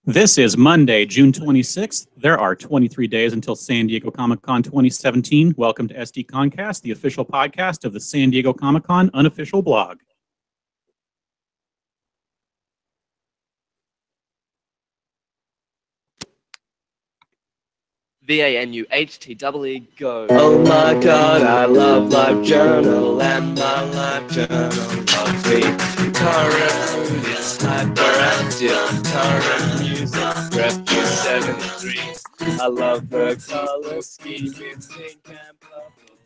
This is Monday, June 26th. There are 23 days until San Diego Comic-Con 2017. Welcome to SDConCast, the official podcast of the San Diego Comic-Con unofficial blog. VANUHTWE go. Oh my god, I love LiveJournal, and my LiveJournal loves me. Current is hyperactive, current music, Refuse 73. I love her color scheme, it's pink and purple.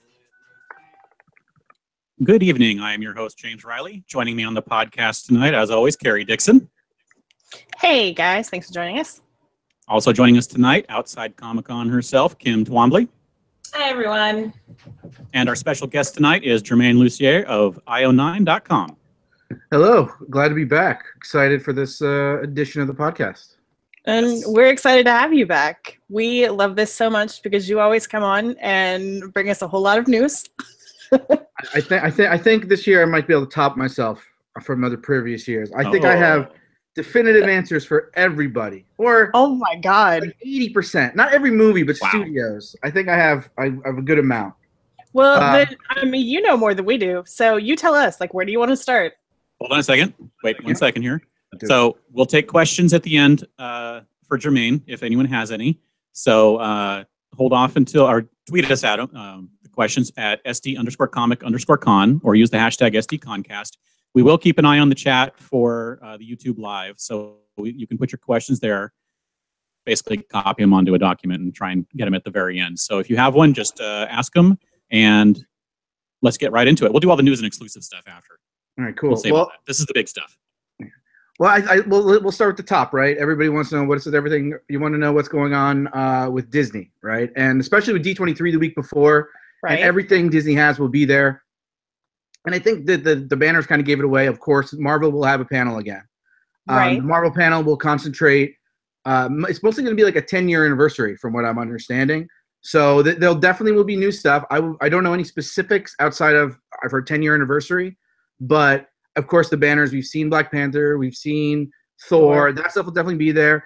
Good evening. I am your host, James Riley. Joining me on the podcast tonight, as always, Carrie Dixon. Hey guys, thanks for joining us. Also joining us tonight, outside Comic-Con herself, Kim Twombly. Hi, everyone. And our special guest tonight is Germain Lussier of io9.com. Hello. Glad to be back. Excited for this edition of the podcast. And we're excited to have you back. We love this so much because you always come on and bring us a whole lot of news. I think this year I might be able to top myself from other previous years. I think I have definitive answers for everybody, or oh my god, like 80%. Not every movie, but wow. Studios. I think I have a good amount. Well, I mean, you know more than we do, so you tell us. Like, where do you want to start? Hold on a second. Wait 1 second here. So we'll take questions at the end for Germain, if anyone has any. So hold off until, or tweet us at the questions at SD_comic_con, or use the hashtag SDConCast. We will keep an eye on the chat for the YouTube Live, so you can put your questions there, basically copy them onto a document and try and get them at the very end. So if you have one, just ask them, and let's get right into it. We'll do all the news and exclusive stuff after. All right, cool. We'll save all that. This is the big stuff. Well, we'll start at the top, right? Everybody wants to know what is everything. You want to know what's going on with Disney, right? And especially with D23 the week before, right? And everything Disney has will be there. And I think that the banners kind of gave it away. Of course, Marvel will have a panel again. Right. The Marvel panel will concentrate. It's mostly going to be like a 10-year anniversary, from what I'm understanding. So there'll definitely will be new stuff. I don't know any specifics outside of I've heard 10-year anniversary, but of course the banners, we've seen Black Panther, we've seen Thor. That stuff will definitely be there.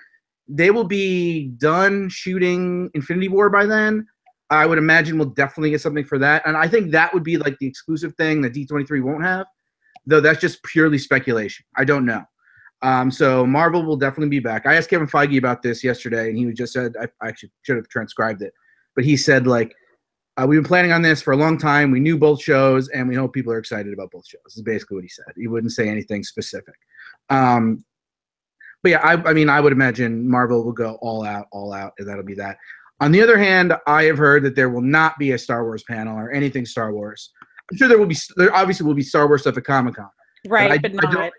They will be done shooting Infinity War by then. I would imagine we'll definitely get something for that. And I think that would be like the exclusive thing that D23 won't have, though that's just purely speculation. I don't know. So Marvel will definitely be back. I asked Kevin Feige about this yesterday, and he just said, I actually should have transcribed it, but he said, like, we've been planning on this for a long time. We knew both shows, and we hope people are excited about both shows. This is basically what he said. He wouldn't say anything specific. But yeah, I mean, I would imagine Marvel will go all out, and that'll be that. On the other hand, I have heard that there will not be a Star Wars panel or anything Star Wars. I'm sure there obviously will be Star Wars stuff at Comic-Con. Right, but not. I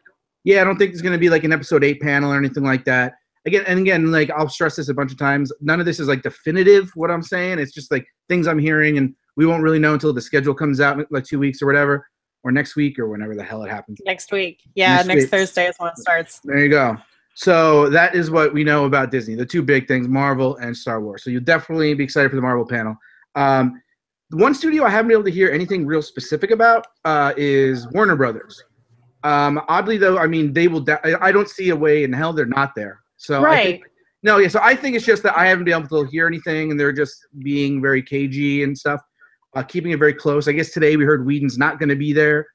don't think there's going to be like an Episode 8 panel or anything like that. Again, like I'll stress this a bunch of times. None of this is like definitive, what I'm saying. It's just like things I'm hearing, and we won't really know until the schedule comes out in like 2 weeks or whatever, or next week or whenever the hell it happens. Next week. Yeah, next Thursday is when it starts. There you go. So that is what we know about Disney, the two big things, Marvel and Star Wars. So you'll definitely be excited for the Marvel panel. The one studio I haven't been able to hear anything real specific about is Warner Brothers. Oddly, though, I mean, they will. I don't see a way in hell they're not there. So right. So I think it's just that I haven't been able to hear anything, and they're just being very cagey and stuff, keeping it very close. I guess today we heard Whedon's not going to be there.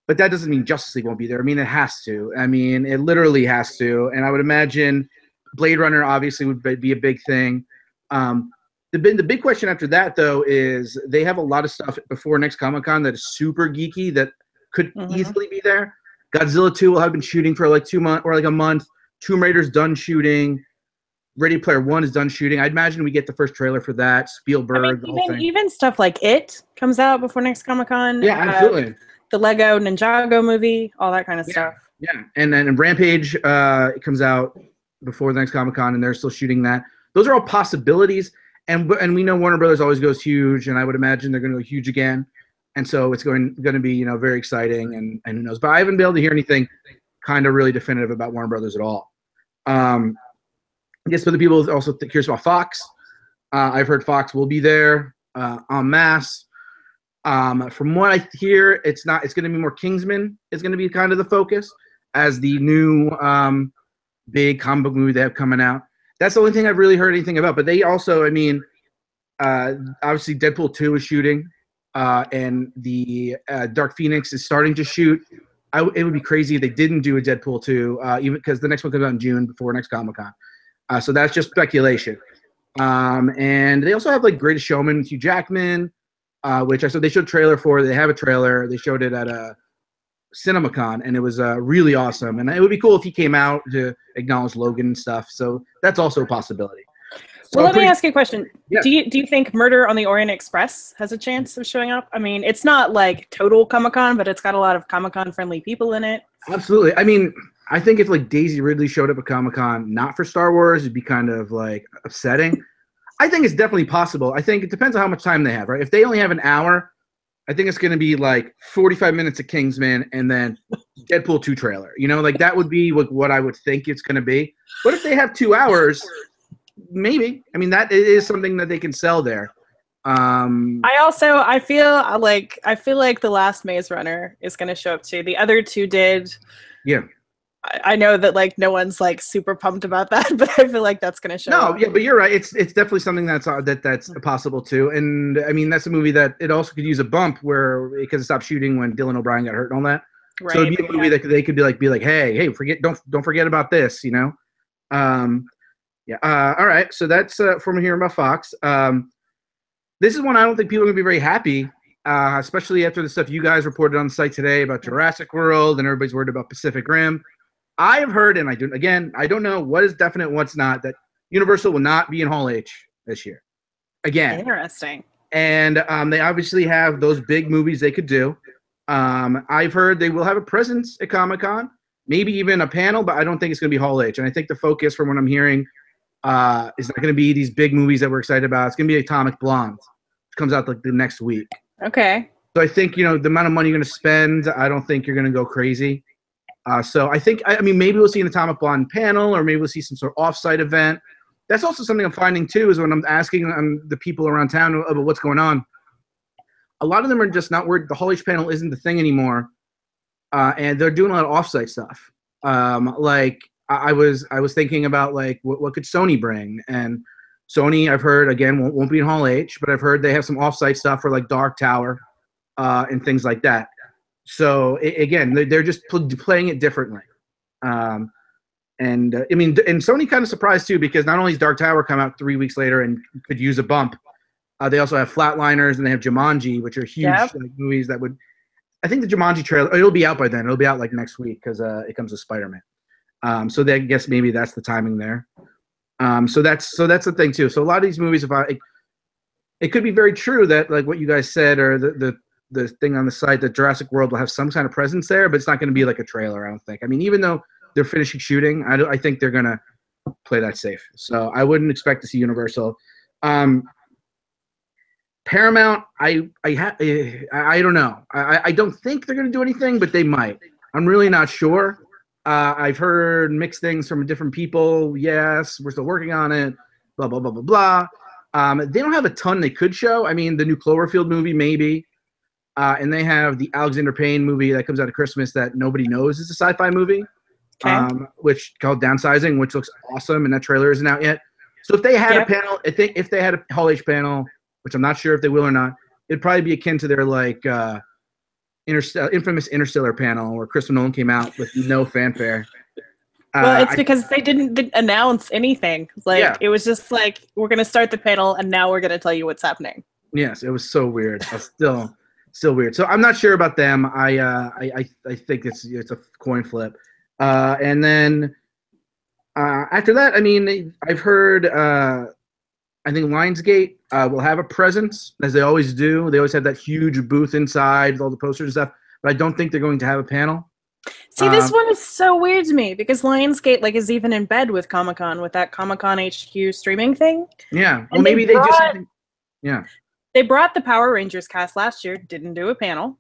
But that doesn't mean Justice League won't be there. I mean, it has to. I mean, it literally has to. And I would imagine Blade Runner obviously would be a big thing. The big question after that, though, is they have a lot of stuff before next Comic-Con that is super geeky that could easily be there. Godzilla 2 will have been shooting for like 2 months or like a month. Tomb Raider's done shooting. Ready Player One is done shooting. I'd imagine we get the first trailer for that. Spielberg, the whole thing. Even stuff like It comes out before next Comic-Con. Yeah, absolutely. The Lego Ninjago movie, all that kind of stuff. Yeah, and then Rampage it comes out before the next Comic-Con, and they're still shooting that. Those are all possibilities, and we know Warner Brothers always goes huge, and I would imagine they're going to go huge again, and so it's going to be very exciting, and who knows. But I haven't been able to hear anything kind of really definitive about Warner Brothers at all. I guess for the people also curious about Fox, I've heard Fox will be there en masse. From what I hear, it's going to be more Kingsman is going to be kind of the focus as the new big comic book movie they have coming out. That's the only thing I've really heard anything about. But they also, I mean, obviously Deadpool 2 is shooting, and the Dark Phoenix is starting to shoot. It would be crazy if they didn't do a Deadpool 2, even because the next one comes out in June before next Comic-Con. So that's just speculation. And they also have like Greatest Showman with Hugh Jackman, which I saw they showed a trailer for. They have a trailer. They showed it at a CinemaCon, and it was really awesome. And it would be cool if he came out to acknowledge Logan and stuff. So that's also a possibility. So Well, let me ask you a question. Yeah. Do you think Murder on the Orient Express has a chance of showing up? I mean, it's not like total Comic-Con, but it's got a lot of Comic-Con friendly people in it. Absolutely. I mean, I think if like Daisy Ridley showed up at Comic-Con, not for Star Wars, it'd be kind of like upsetting. I think it's definitely possible. I think it depends on how much time they have, right? If they only have an hour, I think it's going to be like 45 minutes of Kingsman and then Deadpool 2 trailer. You know, like that would be what I would think it's going to be. But if they have 2 hours, maybe. I mean, that is something that they can sell there. I feel like the last Maze Runner is going to show up too. The other 2 did. Yeah. I know that like no one's like super pumped about that, but I feel like that's going to show up. No, yeah, but you're right. It's definitely something that's possible too. And I mean, that's a movie that it also could use a bump because it stopped shooting when Dylan O'Brien got hurt and all that. Right, so it'd be a movie that they could be like, hey, don't forget about this, you know. Yeah. All right. So that's from here about Fox. This is one I don't think people are gonna be very happy, especially after the stuff you guys reported on the site today about Jurassic World and everybody's worried about Pacific Rim. I have heard, and I don't know what is definite, what's not, that Universal will not be in Hall H this year. Again. Interesting. And they obviously have those big movies they could do. I've heard they will have a presence at Comic-Con, maybe even a panel, but I don't think it's going to be Hall H. And I think the focus, from what I'm hearing, is not going to be these big movies that we're excited about. It's going to be Atomic Blonde, which comes out like the next week. Okay. So I think, the amount of money you're going to spend, I don't think you're going to go crazy. So I mean, maybe we'll see an Atomic Blonde panel, or maybe we'll see some sort of off-site event. That's also something I'm finding, too, is when I'm asking the people around town about what's going on. A lot of them are just not worried. The Hall H panel isn't the thing anymore, and they're doing a lot of off-site stuff. Like I was thinking about like what could Sony bring, and Sony I've heard again won't be in Hall H, but I've heard they have some off-site stuff for like Dark Tower and things like that. So again, they're just playing it differently. I mean, and Sony kind of surprised too, because not only has Dark Tower come out 3 weeks later and could use a bump, they also have Flatliners and they have Jumanji, which are huge like, movies that would. I think the Jumanji trailer, it'll be out by then. It'll be out like next week because it comes with Spider-Man. So I guess maybe that's the timing there. So that's the thing too. So a lot of these movies, it could be very true that like what you guys said, or the thing on the site, that Jurassic World will have some kind of presence there, but it's not going to be like a trailer, I don't think. I mean, even though they're finishing shooting, I think they're going to play that safe. So I wouldn't expect to see Universal. Paramount, I don't know. I don't think they're going to do anything, but they might. I'm really not sure. I've heard mixed things from different people. Yes, we're still working on it. Blah, blah, blah, blah, blah. They don't have a ton they could show. I mean, the new Cloverfield movie, maybe. And they have the Alexander Payne movie that comes out at Christmas that nobody knows is a sci-fi movie, which called Downsizing, which looks awesome, and that trailer isn't out yet. So if they had a panel, I think if they had a Hall H panel, which I'm not sure if they will or not, it'd probably be akin to their like infamous Interstellar panel where Christopher Nolan came out with no fanfare. Well, it's because they didn't announce anything. Like it was just like, we're going to start the panel and now we're going to tell you what's happening. Yes, it was so weird. Still weird. So I'm not sure about them. I think it's a coin flip. And then after that, I mean, I've heard I think Lionsgate will have a presence, as they always do. They always have that huge booth inside with all the posters and stuff. But I don't think they're going to have a panel. See, this one is so weird to me because Lionsgate like is even in bed with Comic-Con, with that Comic-Con HQ streaming thing. Yeah. Well, maybe they do something. Yeah. They brought the Power Rangers cast last year, didn't do a panel.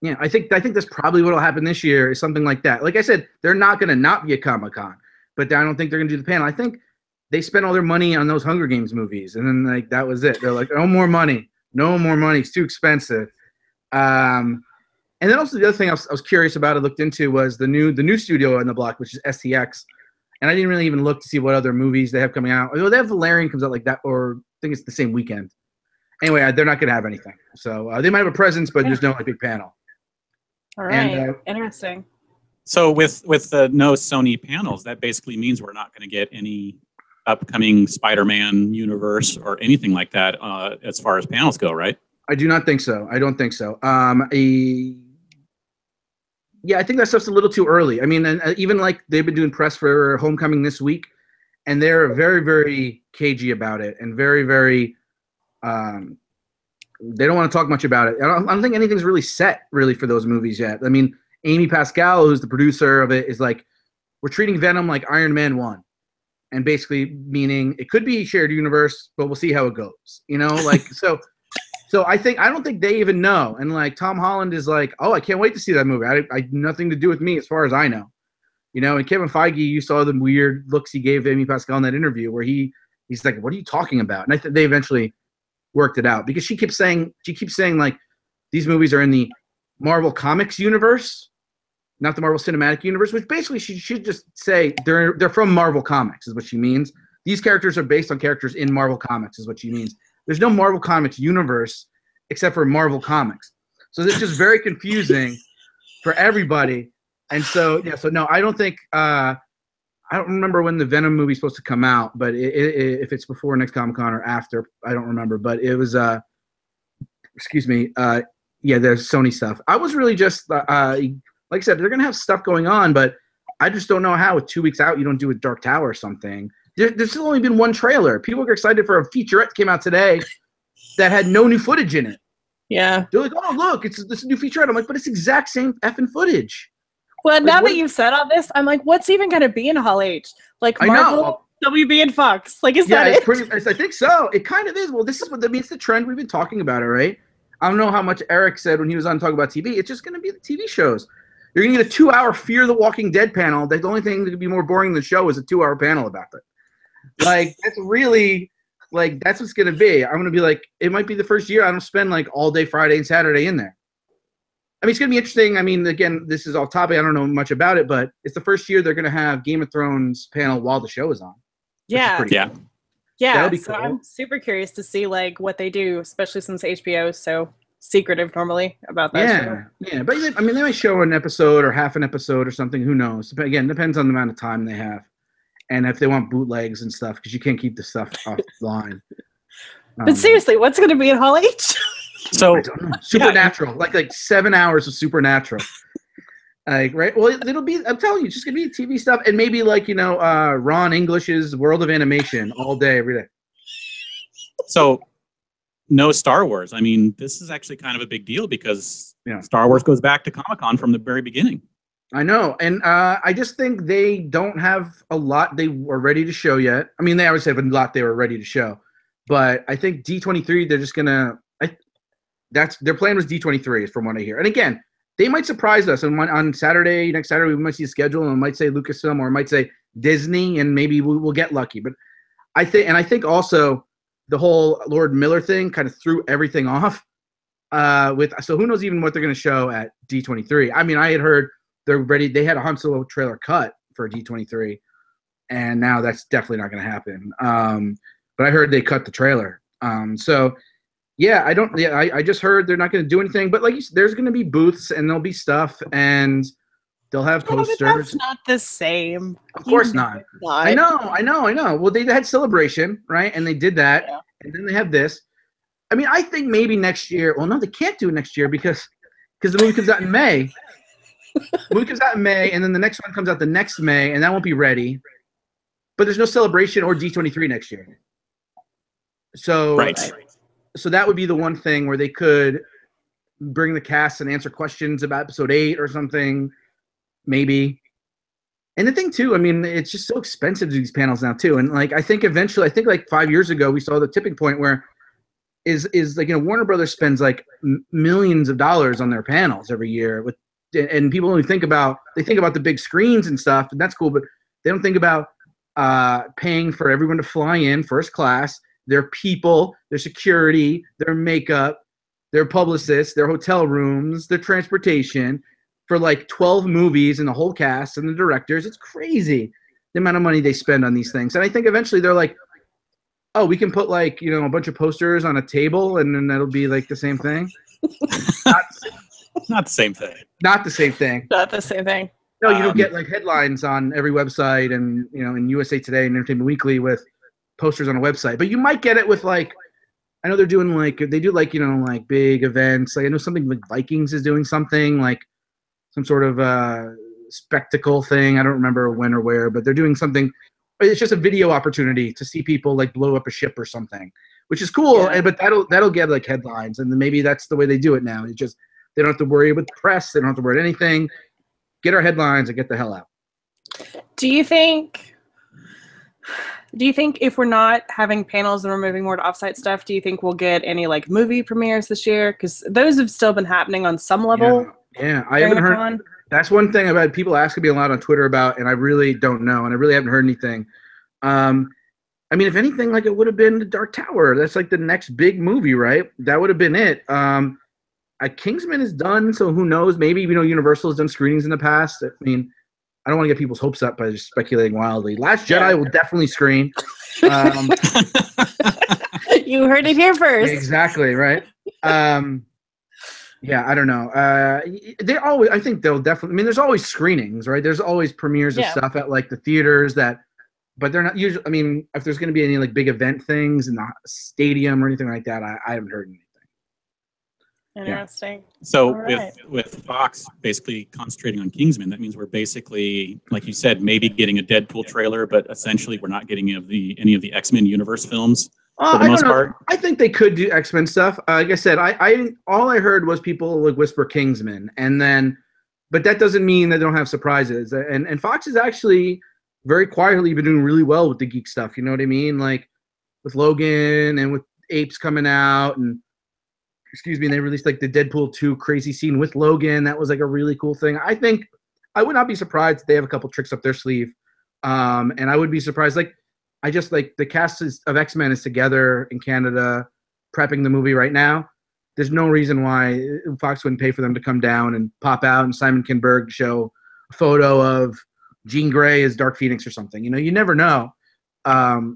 Yeah, I think that's probably what will happen this year, is something like that. Like I said, they're not going to not be at Comic-Con, but I don't think they're going to do the panel. I think they spent all their money on those Hunger Games movies, and then like that was it. They're like, no more money. It's too expensive. And then also the other thing I was curious about, I looked into, was the new studio on the block, which is STX. And I didn't really even look to see what other movies they have coming out. They have Valerian comes out like that, or I think it's the same weekend. Anyway, they're not going to have anything. So they might have a presence, but there's no big panel. All right. Interesting. So with the no Sony panels, that basically means we're not going to get any upcoming Spider-Man universe or anything like that as far as panels go, right? I do not think so. I don't think so. Yeah, I think that stuff's a little too early. I mean, and even like they've been doing press for Homecoming this week, and they're very, very cagey about it, and very, very. They don't want to talk much about it. I don't think anything's really set really for those movies yet. I mean, Amy Pascal, who's the producer of it, is like, we're treating Venom like Iron Man 1. And basically meaning it could be shared universe, but we'll see how it goes. You know, like, so I don't think they even know. And like Tom Holland is like, oh, I can't wait to see that movie. I nothing to do with me as far as I know. You know, and Kevin Feige, you saw the weird looks he gave Amy Pascal in that interview where he's like, what are you talking about? And I think they eventually worked it out because she keeps saying like these movies are in the Marvel Comics universe, not the Marvel Cinematic Universe, which basically she should just say they're from Marvel Comics is what she means. These characters are based on characters in Marvel Comics is what she means. There's no Marvel Comics universe except for Marvel Comics. So this is very confusing for everybody. And so, yeah, so no, I don't think I don't remember when the Venom movie is supposed to come out, but if it's before next Comic-Con or after, I don't remember. But it was, yeah, there's Sony stuff. I was really just, like I said, they're going to have stuff going on, but I just don't know how with 2 weeks out you don't do a Dark Tower or something. There's still only been one trailer. People are excited for a featurette that came out today that had no new footage in it. Yeah. They're like, oh, look, it's this new featurette. I'm like, but it's exact same effing footage. Well, like, now that you've said all this, I'm like, what's even going to be in Hall H? Like Marvel, WB, and Fox. Like, is that it? I think so. It kind of is. Well, this is what that means. The trend we've been talking about it, right? I don't know how much Eric said when he was on Talk About TV. It's just going to be the TV shows. You're going to get a 2-hour Fear the Walking Dead panel. The only thing that could be more boring than the show is a 2-hour panel about it. Like, that's really, like, that's what's going to be. I'm going to be like, it might be the first year I don't spend, like, all day Friday and Saturday in there. I mean, it's going to be interesting. I mean, again, this is off topic. I don't know much about it, but it's the first year they're going to have Game of Thrones panel while the show is on. Yeah. Yeah. Yeah. Be So cool. I'm super curious to see, like, what they do, especially since HBO is so secretive normally about that show. Yeah. But, I mean, they might show an episode or half an episode or something. Who knows? But, again, depends on the amount of time they have. And if they want bootlegs and stuff, because you can't keep the stuff offline. But seriously, what's going to be in Hall H? So I don't know. Supernatural, like 7 hours of Supernatural, like right. Well, it'll be. I'm telling you, it's just gonna be TV stuff, and maybe like Ron English's World of Animation all day, every day. So, no Star Wars. I mean, this is actually kind of a big deal because Yeah. Star Wars goes back to Comic-Con from the very beginning. I know, and I just think they don't have a lot they were ready to show yet. I mean, they always have a lot they were ready to show, but I think D23 they're just gonna. That's their plan was D23 from what I hear. And again, they might surprise us. And on Saturday, next Saturday, we might see a schedule and it might say Lucasfilm or it might say Disney, and maybe we'll get lucky. But I think also the whole Lord Miller thing kind of threw everything off. So who knows even what they're going to show at D23? I mean, I had heard they're ready. They had a Han Solo trailer cut for D23, and now that's definitely not going to happen. But I heard they cut the trailer. So. Yeah, I just heard they're not going to do anything, but like there's going to be booths and there'll be stuff and they'll have posters. But that's not the same. Of course not. I know. Well, they had Celebration, right? And they did that, and then they have this. I mean, I think maybe next year. Well, no, they can't do it next year because the movie comes out in May. The movie comes out in May, and then the next one comes out the next May, and that won't be ready. But there's no Celebration or D23 next year. So Right. So that would be the one thing where they could bring the cast and answer questions about episode 8 or something, maybe. And the thing too, I mean, it's just so expensive to do these panels now too. And like, I think like 5 years ago, we saw the tipping point where is like, Warner Brothers spends like millions of dollars on their panels every year and people only think about the big screens and stuff, and that's cool, but they don't think about paying for everyone to fly in first class, their people, their security, their makeup, their publicists, their hotel rooms, their transportation for like 12 movies and the whole cast and the directors. It's crazy. the amount of money they spend on these things. And I think eventually they're like, oh, we can put like, you know, a bunch of posters on a table and then that'll be like the same thing. Not the same thing. Not the same thing. Not the same thing. No, you don't get like headlines on every website and, you know, in USA Today and Entertainment Weekly with posters on a website. But you might get it with like, I know they're doing like, they do like, you know, like big events. Like I know something like Vikings is doing something like some sort of spectacle thing. I don't remember when or where, but they're doing something. It's just a video opportunity to see people like blow up a ship or something, which is cool. Yeah. But that'll get like headlines, and then maybe that's the way they do it now. It's just they don't have to worry about the press. They don't have to worry about anything. Get our headlines and get the hell out. Do you think if we're not having panels and we're moving more to offsite stuff, do you think we'll get any like movie premieres this year? Because those have still been happening on some level. Yeah, I haven't heard. Con. That's one thing about people asking me a lot on Twitter about, and I really don't know, and I really haven't heard anything. I mean, if anything, like it would have been The Dark Tower. That's like the next big movie, right? That would have been it. Kingsman is done, so who knows? Maybe, you know, Universal has done screenings in the past. I mean, I don't want to get people's hopes up by just speculating wildly. Last Jedi will definitely screen. You heard it here first. Exactly, right? Yeah, I don't know. They always, I think they'll definitely, I mean, there's always screenings, right? There's always premieres of stuff at like the theaters but they're not usually, I mean, if there's going to be any like big event things in the stadium or anything like that, I haven't heard anything. Interesting. So right. with Fox basically concentrating on Kingsman, that means we're basically, like you said, maybe getting a Deadpool trailer, but essentially we're not getting any of the X-Men universe films for the most part. I think they could do X-Men stuff. Like I said, all I heard was people like whisper Kingsman, and then, but that doesn't mean that they don't have surprises. And Fox has actually very quietly been doing really well with the geek stuff. You know what I mean? Like with Logan and with Apes coming out, and they released like the Deadpool 2 crazy scene with Logan. That was like a really cool thing. I think I would not be surprised if they have a couple tricks up their sleeve. And I would be surprised. Like, I just like the cast of X-Men is together in Canada prepping the movie right now. There's no reason why Fox wouldn't pay for them to come down and pop out and Simon Kinberg show a photo of Jean Grey as Dark Phoenix or something. You know, you never know.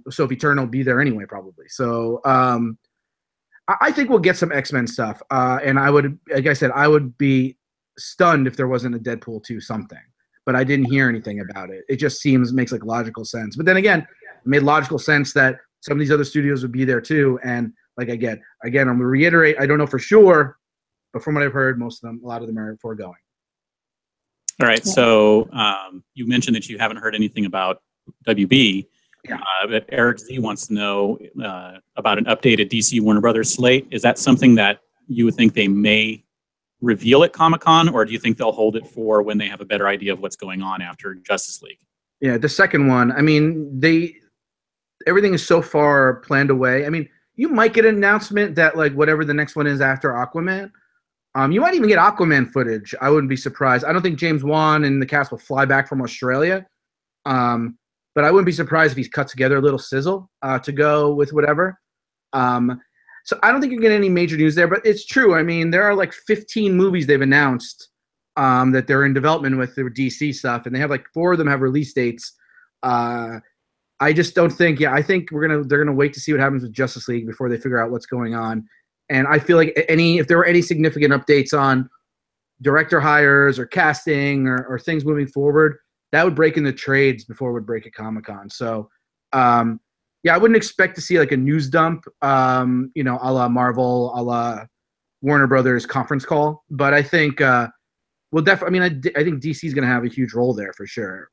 Sophie Turner will be there anyway, probably. So I think we'll get some X-Men stuff. And I would, like I said, I would be stunned if there wasn't a Deadpool 2 something. But I didn't hear anything about it. It just makes like logical sense. But then again, it made logical sense that some of these other studios would be there too. And like again, I'm going to reiterate, I don't know for sure, but from what I've heard, a lot of them are foregoing. All right. So you mentioned that you haven't heard anything about WB. Yeah. But Eric Z wants to know about an updated DC Warner Brothers slate. Is that something that you would think they may reveal at Comic-Con, or do you think they'll hold it for when they have a better idea of what's going on after Justice League? Yeah, the second one. I mean, everything is so far planned away. I mean, you might get an announcement that like whatever the next one is after Aquaman. You might even get Aquaman footage. I wouldn't be surprised. I don't think James Wan and the cast will fly back from Australia. But I wouldn't be surprised if he cuts together a little sizzle to go with whatever. So I don't think you're getting any major news there, but it's true. I mean, there are like 15 movies they've announced that they're in development with their DC stuff, and they have like 4 of them have release dates. I just don't think. Yeah, I think they're gonna wait to see what happens with Justice League before they figure out what's going on. And I feel like if there were any significant updates on director hires or casting or things moving forward, that would break in the trades before it would break at Comic-Con. So, yeah, I wouldn't expect to see like a news dump, you know, a la Marvel, a la Warner Brothers conference call. But I think we'll definitely. I mean, I think DC is going to have a huge role there for sure.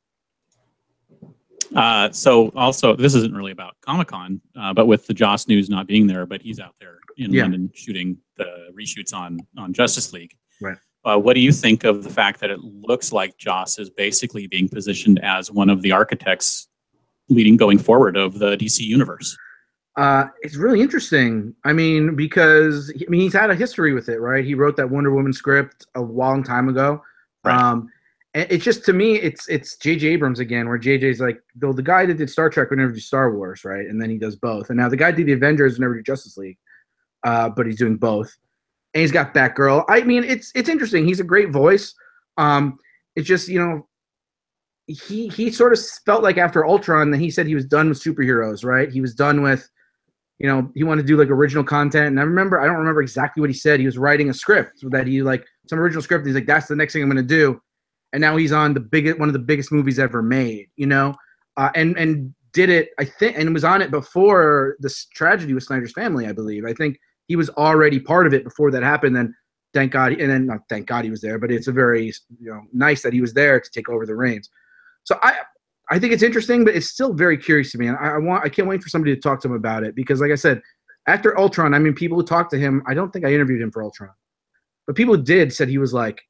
So also, this isn't really about Comic-Con, but with the Joss News not being there, but he's out there in London shooting the reshoots on Justice League. Right. What do you think of the fact that it looks like Joss is basically being positioned as one of the architects going forward of the DC universe? It's really interesting. I mean, because he's had a history with it, right? He wrote that Wonder Woman script a long time ago. Right. And it's just, to me, it's J.J. Abrams again, where J.J.'s like, the guy that did Star Trek would never do Star Wars, right? And then he does both. And now the guy that did the Avengers would never do Justice League, but he's doing both. And he's got Batgirl. I mean, it's interesting. He's a great voice. It's just, you know, he sort of felt like after Ultron that he said he was done with superheroes, right? He was done with, you know, he wanted to do like original content. And I don't remember exactly what he said. He was writing a script that he like some original script. He's like, that's the next thing I'm going to do. And now he's on one of the biggest movies ever made, you know, and did it, I think, and was on it before this tragedy with Snyder's Family, I believe. I think he was already part of it before that happened. And thank God, and then not thank God he was there, but it's a very, you know, nice that he was there to take over the reins. So I think it's interesting, but it's still very curious to me. And I can't wait for somebody to talk to him about it because, like I said, after Ultron, I mean, people who talked to him, I don't think I interviewed him for Ultron, but people who did said he was like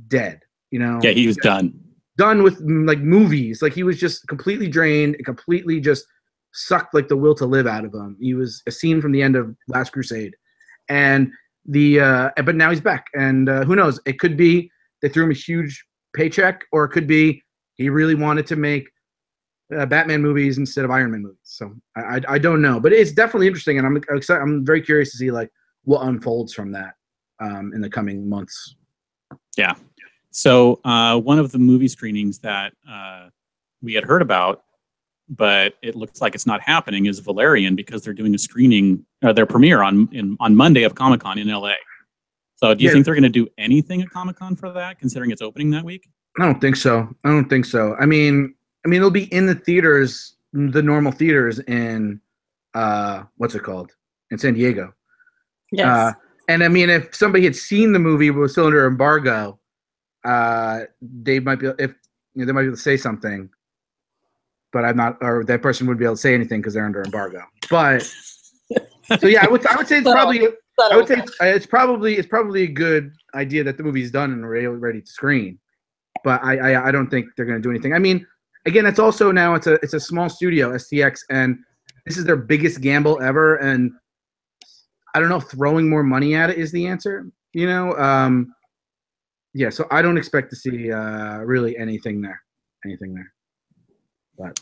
dead, you know? Yeah, he was done. Done with like movies. Like he was just completely drained and completely just sucked like the will to live out of him. He was a scene from the end of Last Crusade. And but now he's back. And who knows? It could be they threw him a huge paycheck, or it could be he really wanted to make Batman movies instead of Iron Man movies. So I don't know, but it's definitely interesting, and I'm excited. I'm very curious to see like what unfolds from that in the coming months. Yeah. So one of the movie screenings that we had heard about, but it looks like it's not happening, is Valerian, because they're doing a screening, their premiere on Monday of Comic-Con in LA. So do you think they're going to do anything at Comic-Con for that, considering it's opening that week? I don't think so. I mean, it'll be in the theaters, the normal theaters in what's it called, in San Diego. Yes. And I mean, if somebody had seen the movie but was still under embargo, they might be able to say something. But I'm not, or that person would be able to say anything because they're under embargo. But so yeah, I would say it's probably. I would say it's probably a good idea that the movie's done and ready to screen. But I don't think they're going to do anything. I mean, again, it's also now it's a small studio, STX, and this is their biggest gamble ever. And I don't know if throwing more money at it is the answer. You know, yeah. So I don't expect to see really anything there. But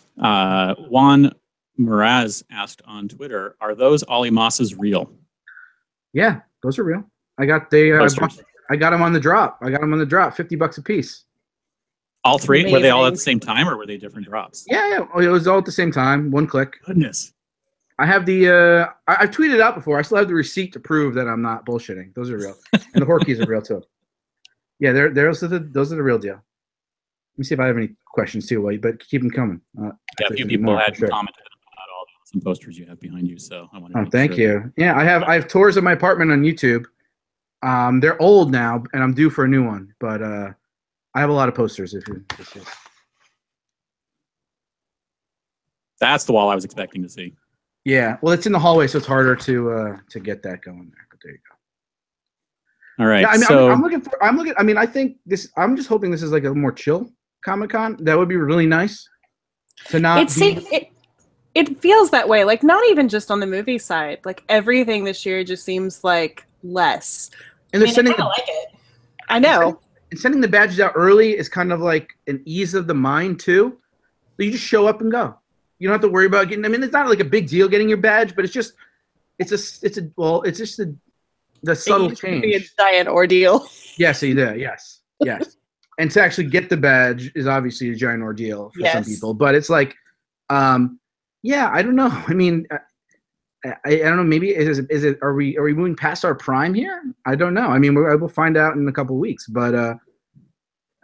Juan Meraz asked on Twitter, "Are those Ollie Mosses real?" Yeah, those are real. I got I got them on the drop. $50 a piece. All three? Amazing. Were they all at the same time, or were they different drops? Yeah. It was all at the same time. One click. Goodness. I have the. I've tweeted out before. I still have the receipt to prove that I'm not bullshitting. Those are real, and the Horkeys are real too. Yeah, those are the real deal. Let me see if I have any questions too. But keep them coming. Yeah, a few people had commented about all some posters you have behind you, so I want to. Oh, thank you. Yeah, I have tours of my apartment on YouTube. They're old now, and I'm due for a new one. But I have a lot of posters. That's the wall I was expecting to see. Yeah, well, it's in the hallway, so it's harder to get that going there. But there you go. All right. Yeah, I mean, so I'm looking. I mean, I think this. I'm just hoping this is like a more chill Comic-Con. That would be really nice. To not. It feels that way. Like not even just on the movie side. Like everything this year just seems like less. And they're I sending. kinda like it. I know. And sending the badges out early is kind of like an ease of the mind too. So you just show up and go. You don't have to worry about getting. I mean, it's not like a big deal getting your badge, but it's just the subtle It can be a change. giant ordeal. Yes, you do. Yes. And to actually get the badge is obviously a giant ordeal for some people. But it's like, yeah, I don't know. I mean, I don't know. Maybe is it? Are we moving past our prime here? I don't know. I mean, we'll find out in a couple of weeks. But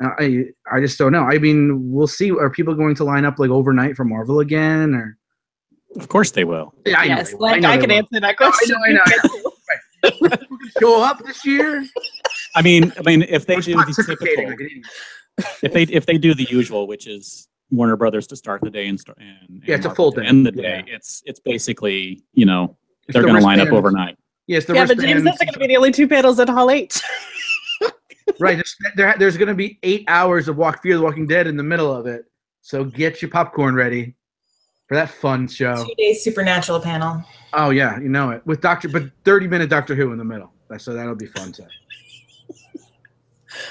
I just don't know. I mean, we'll see. Are people going to line up like overnight for Marvel again? Or of course they will. Yeah, I know. Yes, like I can answer that question. I know. Right. Show up this year. I mean, if they do the Pontificating like typical, an idiot. if they do the usual, which is Warner Brothers to start the day and Yeah, it's a Marvel full to day. end the day. It's basically, you know, It's they're the going to line up wristbands. overnight. Yes, Yeah, but James, that's going to be the only two panels at Hall H. Right. There's going to be 8 hours of Fear the Walking Dead in the middle of it. So get your popcorn ready for that fun show. 2 days Supernatural panel. Oh yeah, you know it. But 30-minute Doctor Who in the middle. So that'll be fun too.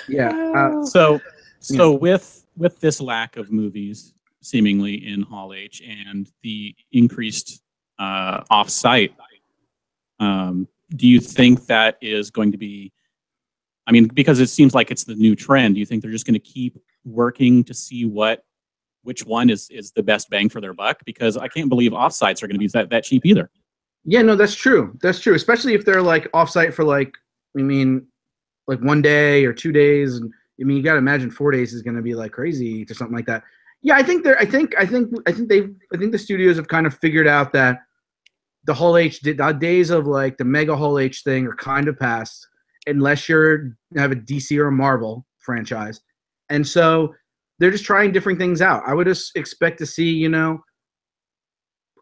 Yeah. So with this lack of movies seemingly in Hall H and the increased off-site, do you think that is going to be? I mean, because it seems like it's the new trend. Do you think they're just going to keep working to see what which one is the best bang for their buck, because I can't believe offsites are going to be that cheap either. Yeah, no, that's true. That's true, especially if they're like offsite for like 1 day or 2 days, and you got to imagine 4 days is going to be like crazy to something like that. Yeah, I think the studios have kind of figured out that the Hall H days of like the mega Hall H thing are kind of past, unless you have a DC or a Marvel franchise, and so they're just trying different things out. I would just expect to see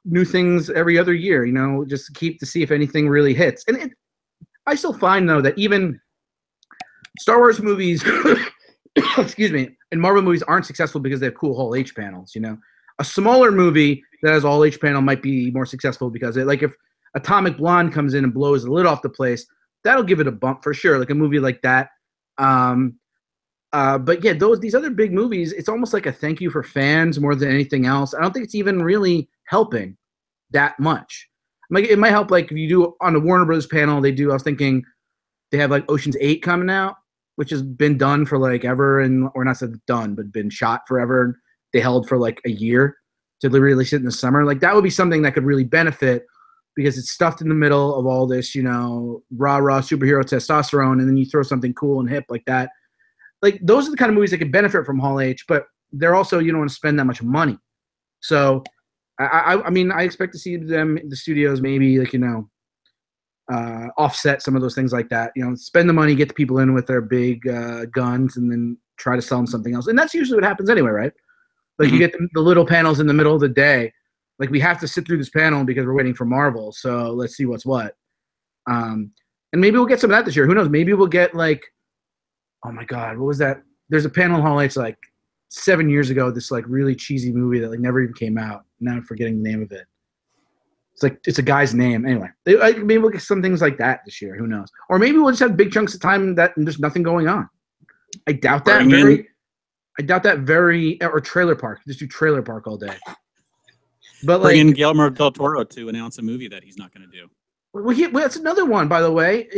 new things every other year. Just to see if anything really hits. And I still find though that even Star Wars movies, excuse me, and Marvel movies aren't successful because they have cool Hall H panels. A smaller movie that has all H panel might be more successful because if Atomic Blonde comes in and blows the lid off the place, that'll give it a bump for sure. Like a movie like that. But yeah, these other big movies, it's almost like a thank you for fans more than anything else. I don't think it's even really helping that much. Like it might help, like if you do on the Warner Brothers panel, I was thinking they have like Ocean's 8 coming out, which has been done for like ever, or not said done, but been shot forever. They held for like a year to release it in the summer. Like that would be something that could really benefit because it's stuffed in the middle of all this, rah superhero testosterone, and then you throw something cool and hip like that. Like those are the kind of movies that could benefit from Hall H, but they're also, you don't want to spend that much money. So I expect to see the studios maybe like, offset some of those things like that, spend the money, get the people in with their big guns, and then try to sell them something else. And that's usually what happens anyway, right? Like you get the little panels in the middle of the day. Like we have to sit through this panel because we're waiting for Marvel. So let's see what's what. And maybe we'll get some of that this year. Who knows? Maybe we'll get like, oh my God, what was that? There's a panel in Hall H like 7 years ago, this like really cheesy movie that like never even came out. Now I'm forgetting the name of it. It's a guy's name. Anyway, maybe we'll get some things like that this year. Who knows? Or maybe we'll just have big chunks of time and there's nothing going on. I doubt that very. Or Trailer Park. Just do Trailer Park all day. But bring in Guillermo del Toro to announce a movie that he's not going to do. Well, that's another one, by the way.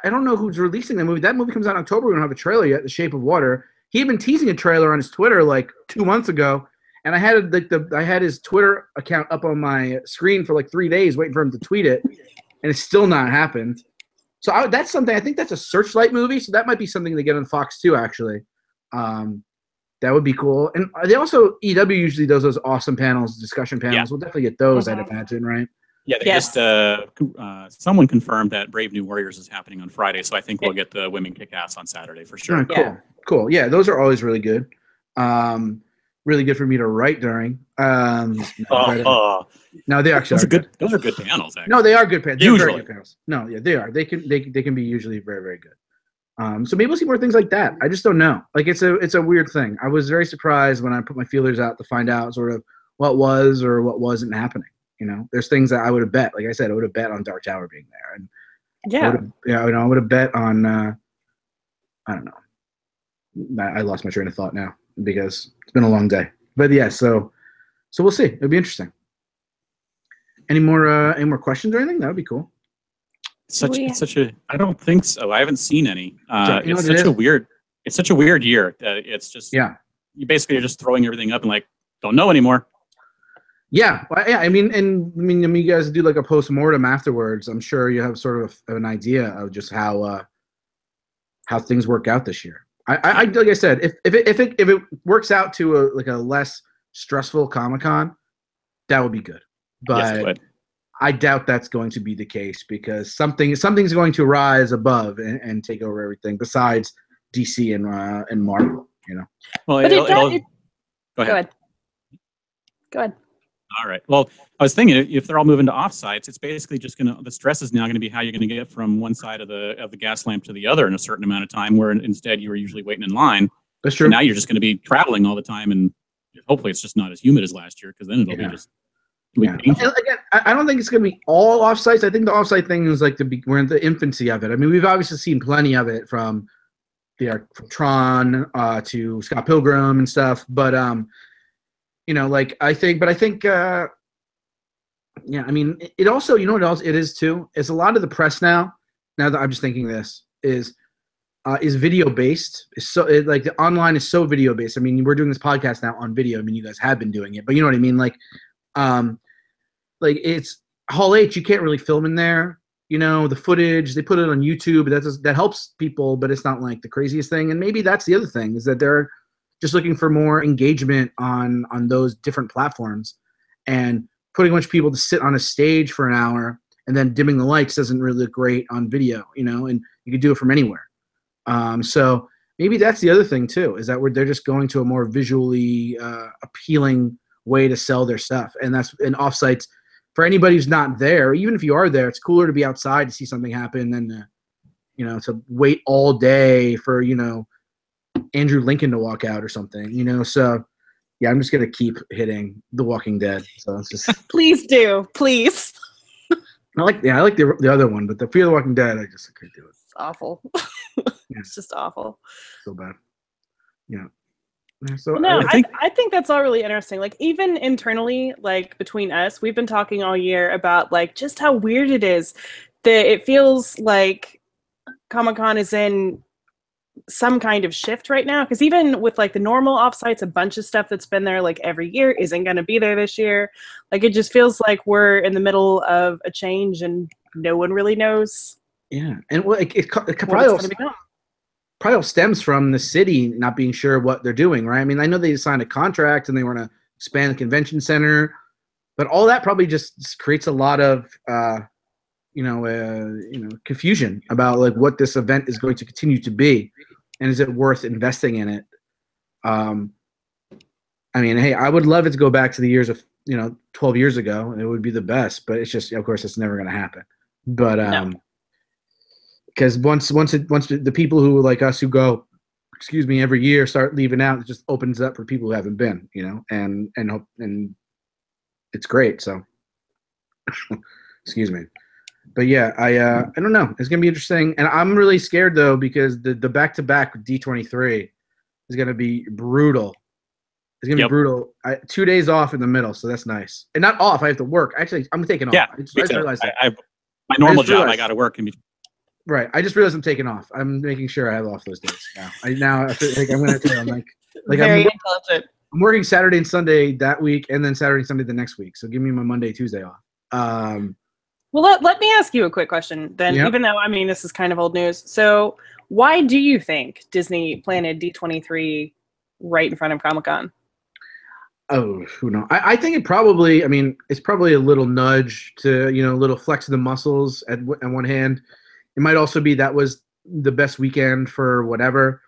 I don't know who's releasing that movie. That movie comes out in October. We don't have a trailer yet. The Shape of Water. He had been teasing a trailer on his Twitter like 2 months ago, and I had his Twitter account up on my screen for like 3 days waiting for him to tweet it, and it's still not happened. So that's something. I think that's a Searchlight movie, so that might be something to get on Fox too. Actually, that would be cool. And they also EW usually does those awesome panels, discussion panels. Yeah. We'll definitely get those. I'd imagine, right? Yeah, they just someone confirmed that Brave New Warriors is happening on Friday, so I think we'll get the Women Kick-Ass on Saturday for sure. Cool. Yeah, those are always really good. Really good for me to write during. No, they actually are good. Those are good panels. Actually. No, they are good panels. Usually. They're very good panels. No, yeah, they are. They can be usually very, very good. So maybe we'll see more things like that. I just don't know. Like it's a weird thing. I was very surprised when I put my feelers out to find out sort of what was or what wasn't happening. There's things that I would have bet. Like I said, I would have bet on Dark Tower being there, and I would have bet on. I don't know. I lost my train of thought now because it's been a long day. But yeah, so we'll see. It'll be interesting. Any more questions or anything? That would be cool. It's such a. I don't think so. I haven't seen any. It's such a weird. It's such a weird year. It's just. Yeah. You basically are just throwing everything up and like don't know anymore. Yeah, I mean, you guys do like a post-mortem afterwards. I'm sure you have sort of an idea of just how things work out this year. I like I said, if it works out to a less stressful Comic-Con, that would be good. But yes, I doubt that's going to be the case because something's going to rise above and take over everything besides DC and Marvel. Well, go ahead. All right. Well, I was thinking if they're all moving to offsites, it's basically just the stress is now going to be how you're going to get from one side of the gas lamp to the other in a certain amount of time, where instead you were usually waiting in line. That's true. So now you're just going to be traveling all the time, and hopefully it's just not as humid as last year because then it'll be just. Yeah. Again, I don't think it's going to be all offsites. I think the offsite thing is like we're in the infancy of it. I mean, we've obviously seen plenty of it from Tron to Scott Pilgrim and stuff, but I think, I mean, it also, what else it is too, is a lot of the press now that I'm just thinking this, is is video based. Like the online is so video based. I mean, we're doing this podcast now on video. I mean, you guys have been doing it, but you know what I mean. Like it's Hall H. You can't really film in there. You know, the footage they put it on YouTube. That helps people, but it's not like the craziest thing. And maybe that's the other thing is that they're just looking for more engagement on those different platforms, and putting a bunch of people to sit on a stage for an hour and then dimming the lights doesn't really look great on video. You know, and you can do it from anywhere. So maybe that's the other thing too, is that they're just going to a more visually appealing way to sell their stuff. And that's an offsites for anybody who's not there. Even if you are there, it's cooler to be outside to see something happen than, you know, to wait all day for, you know, Andrew Lincoln to walk out or something, you know? So yeah, I'm just going to keep hitting The Walking Dead. So it's just, Please do. Please. I like the other one, but the Fear the Walking Dead, I couldn't do it. It's awful. Yeah. It's just awful. So bad. Yeah. So No, I think- I think that's all really interesting. Like even internally, like between us, we've been talking all year about like just how weird it is that it feels like Comic-Con is in some kind of shift right now. Because even with like the normal offsites, a bunch of stuff that's been there like every year isn't going to be there this year. Like it just feels like we're in the middle of a change and no one really knows. yeah, and well, it What probably it's all, gonna be done. probably all stems from the city not being sure what they're doing, right? I mean, I know they signed a contract and they want to expand the convention center, but all that probably just creates a lot of confusion about like what this event is going to continue to be, and is it worth investing in it? I mean, hey, I would love it to go back to the years of 12 years ago, and it would be the best. But it's just, of course, it's never going to happen. But No. because once the people who like us who go, every year start leaving out, it just opens up for people who haven't been, and it's great. So, excuse me. But yeah, I don't know. It's gonna be interesting, and I'm really scared though because the back-to-back with D23 is gonna be brutal. It's gonna be brutal. 2 days off in the middle, so that's nice. And not off. I have to work. Actually, I'm taking off. Yeah, I just me too. realized that. My normal just job, I realized- got to work in between. Right. I just realized I'm taking off. I'm making sure I have off those days now. I feel like I'm gonna tell you, I'm like Very intelligent. I'm working Saturday and Sunday that week, and then Saturday and Sunday the next week. So give me my Monday, Tuesday off. Well, let me ask you a quick question then, Yep. even though, I mean, this is kind of old news. So why do you think Disney planted D23 right in front of Comic-Con? Oh, who knows? I think it probably, it's probably a little nudge to, a little flex of the muscles at one hand. It might also be that was the best weekend for whatever.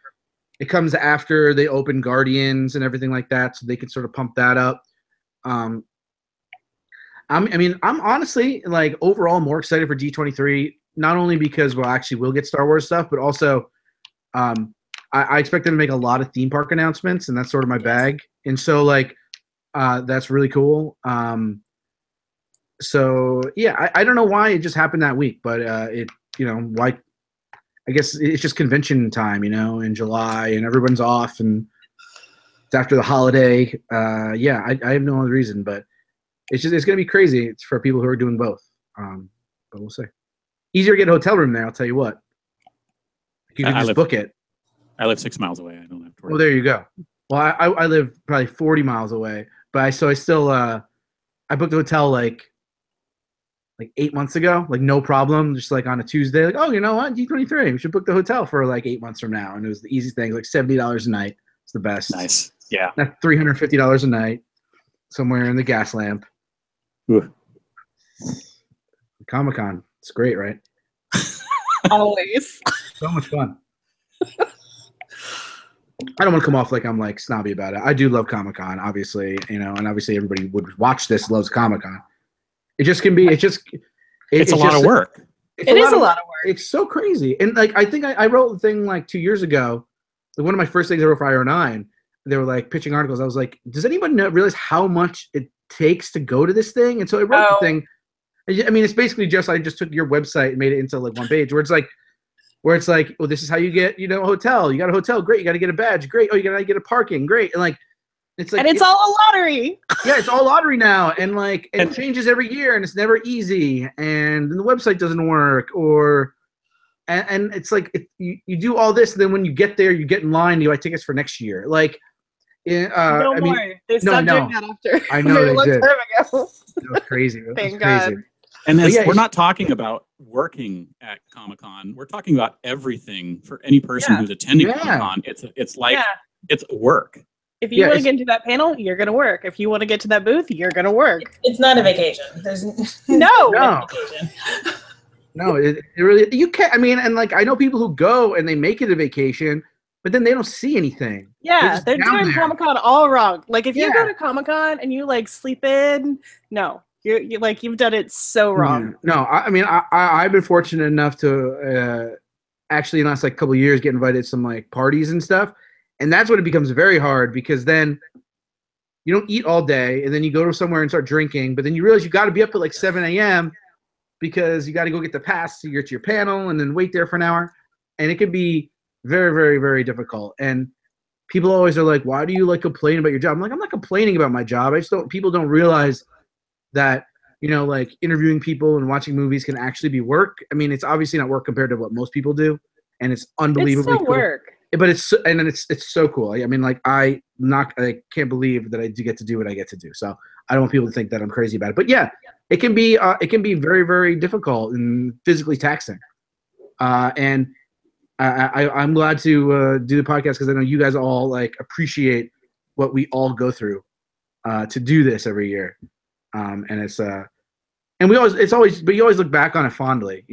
It comes after they open Guardians and everything like that, so they can sort of pump that up. I'm honestly, like, overall more excited for D23, not only because we'll get Star Wars stuff, but also I expect them to make a lot of theme park announcements, and that's sort of my bag. And so, like, that's really cool. So, yeah, I don't know why it just happened that week, but why? I guess it's just convention time, in July, and everyone's off, and it's after the holiday. Yeah, I have no other reason, but it's going to be crazy. It's for people who are doing both. But we'll see. Easier to get a hotel room there, I'll tell you what. You can just book it. I live 6 miles away. I don't have to worry. Well, there you go. Well, I live probably 40 miles away, but I still I booked a hotel like 8 months ago, like no problem, just like on a Tuesday, like, oh, you know what, D23, we should book the hotel for like 8 months from now, and it was the easiest thing, like $70 a night. It's the best. Nice. Yeah. That's $350 a night, somewhere in the gas lamp. Ooh. Comic-Con, it's great, right? Always. So much fun. I don't want to come off like I'm like snobby about it. I do love Comic-Con, obviously, and obviously everybody would watch this loves Comic-Con. It just can be. It's a lot of work. It is a lot of work. It's so crazy, and like I think I wrote a thing like 2 years ago. Like one of my first things I wrote for IR9, they were like pitching articles. I was like, does anyone realize how much it takes to go to this thing? And so I wrote the thing. I mean, it's basically just I just took your website and made it into like one page where it's like, well, this is how you get, a hotel. You got a hotel, great. You got to get a badge, great. Oh, you got to get a parking, great. And like, it's like, and it's all a lottery. Yeah, it's all lottery now, and like it changes every year, and it's never easy, and the website doesn't work, or and it's like you do all this, and then when you get there, you get in line, you buy tickets for next year. Like, No I mean, more. They stopped doing that after. I know a they long did. time ago. It was crazy. It was Thank crazy. God. And But yeah, we're not talking about working at Comic-Con. We're talking about everything for any person who's attending Comic-Con. It's like it's work. If you want to get into that panel, you're going to work. If you want to get to that booth, you're going to work. It's not a vacation. There's no vacation. No, it really, you can't. I mean, and like I know people who go and they make it a vacation, but then they don't see anything. Yeah, they're doing Comic-Con all wrong. Like if you go to Comic-Con and you like sleep in, no, you're like you've done it so wrong. No, I mean I've been fortunate enough to actually in the last like couple of years get invited to some like parties and stuff, and that's when it becomes very hard because then you don't eat all day and then you go to somewhere and start drinking, but then you realize you got to be up at like 7 a.m. because you got to go get the pass to get to your panel and then wait there for an hour, and it can be very, very, very difficult. And people always are like, "Why do you like complain about your job?" I'm like, I'm not complaining about my job. I just don't. People don't realize that like interviewing people and watching movies can actually be work. I mean, it's obviously not work compared to what most people do, and it's unbelievably it's still cool. work. But it's so cool. I mean, like I can't believe that I do get to do what I get to do. So I don't want people to think that I'm crazy about it. But yeah, it can be very, very difficult and physically taxing. And I'm glad to do the podcast because I know you guys all like appreciate what we all go through to do this every year. And it's and you always look back on it fondly,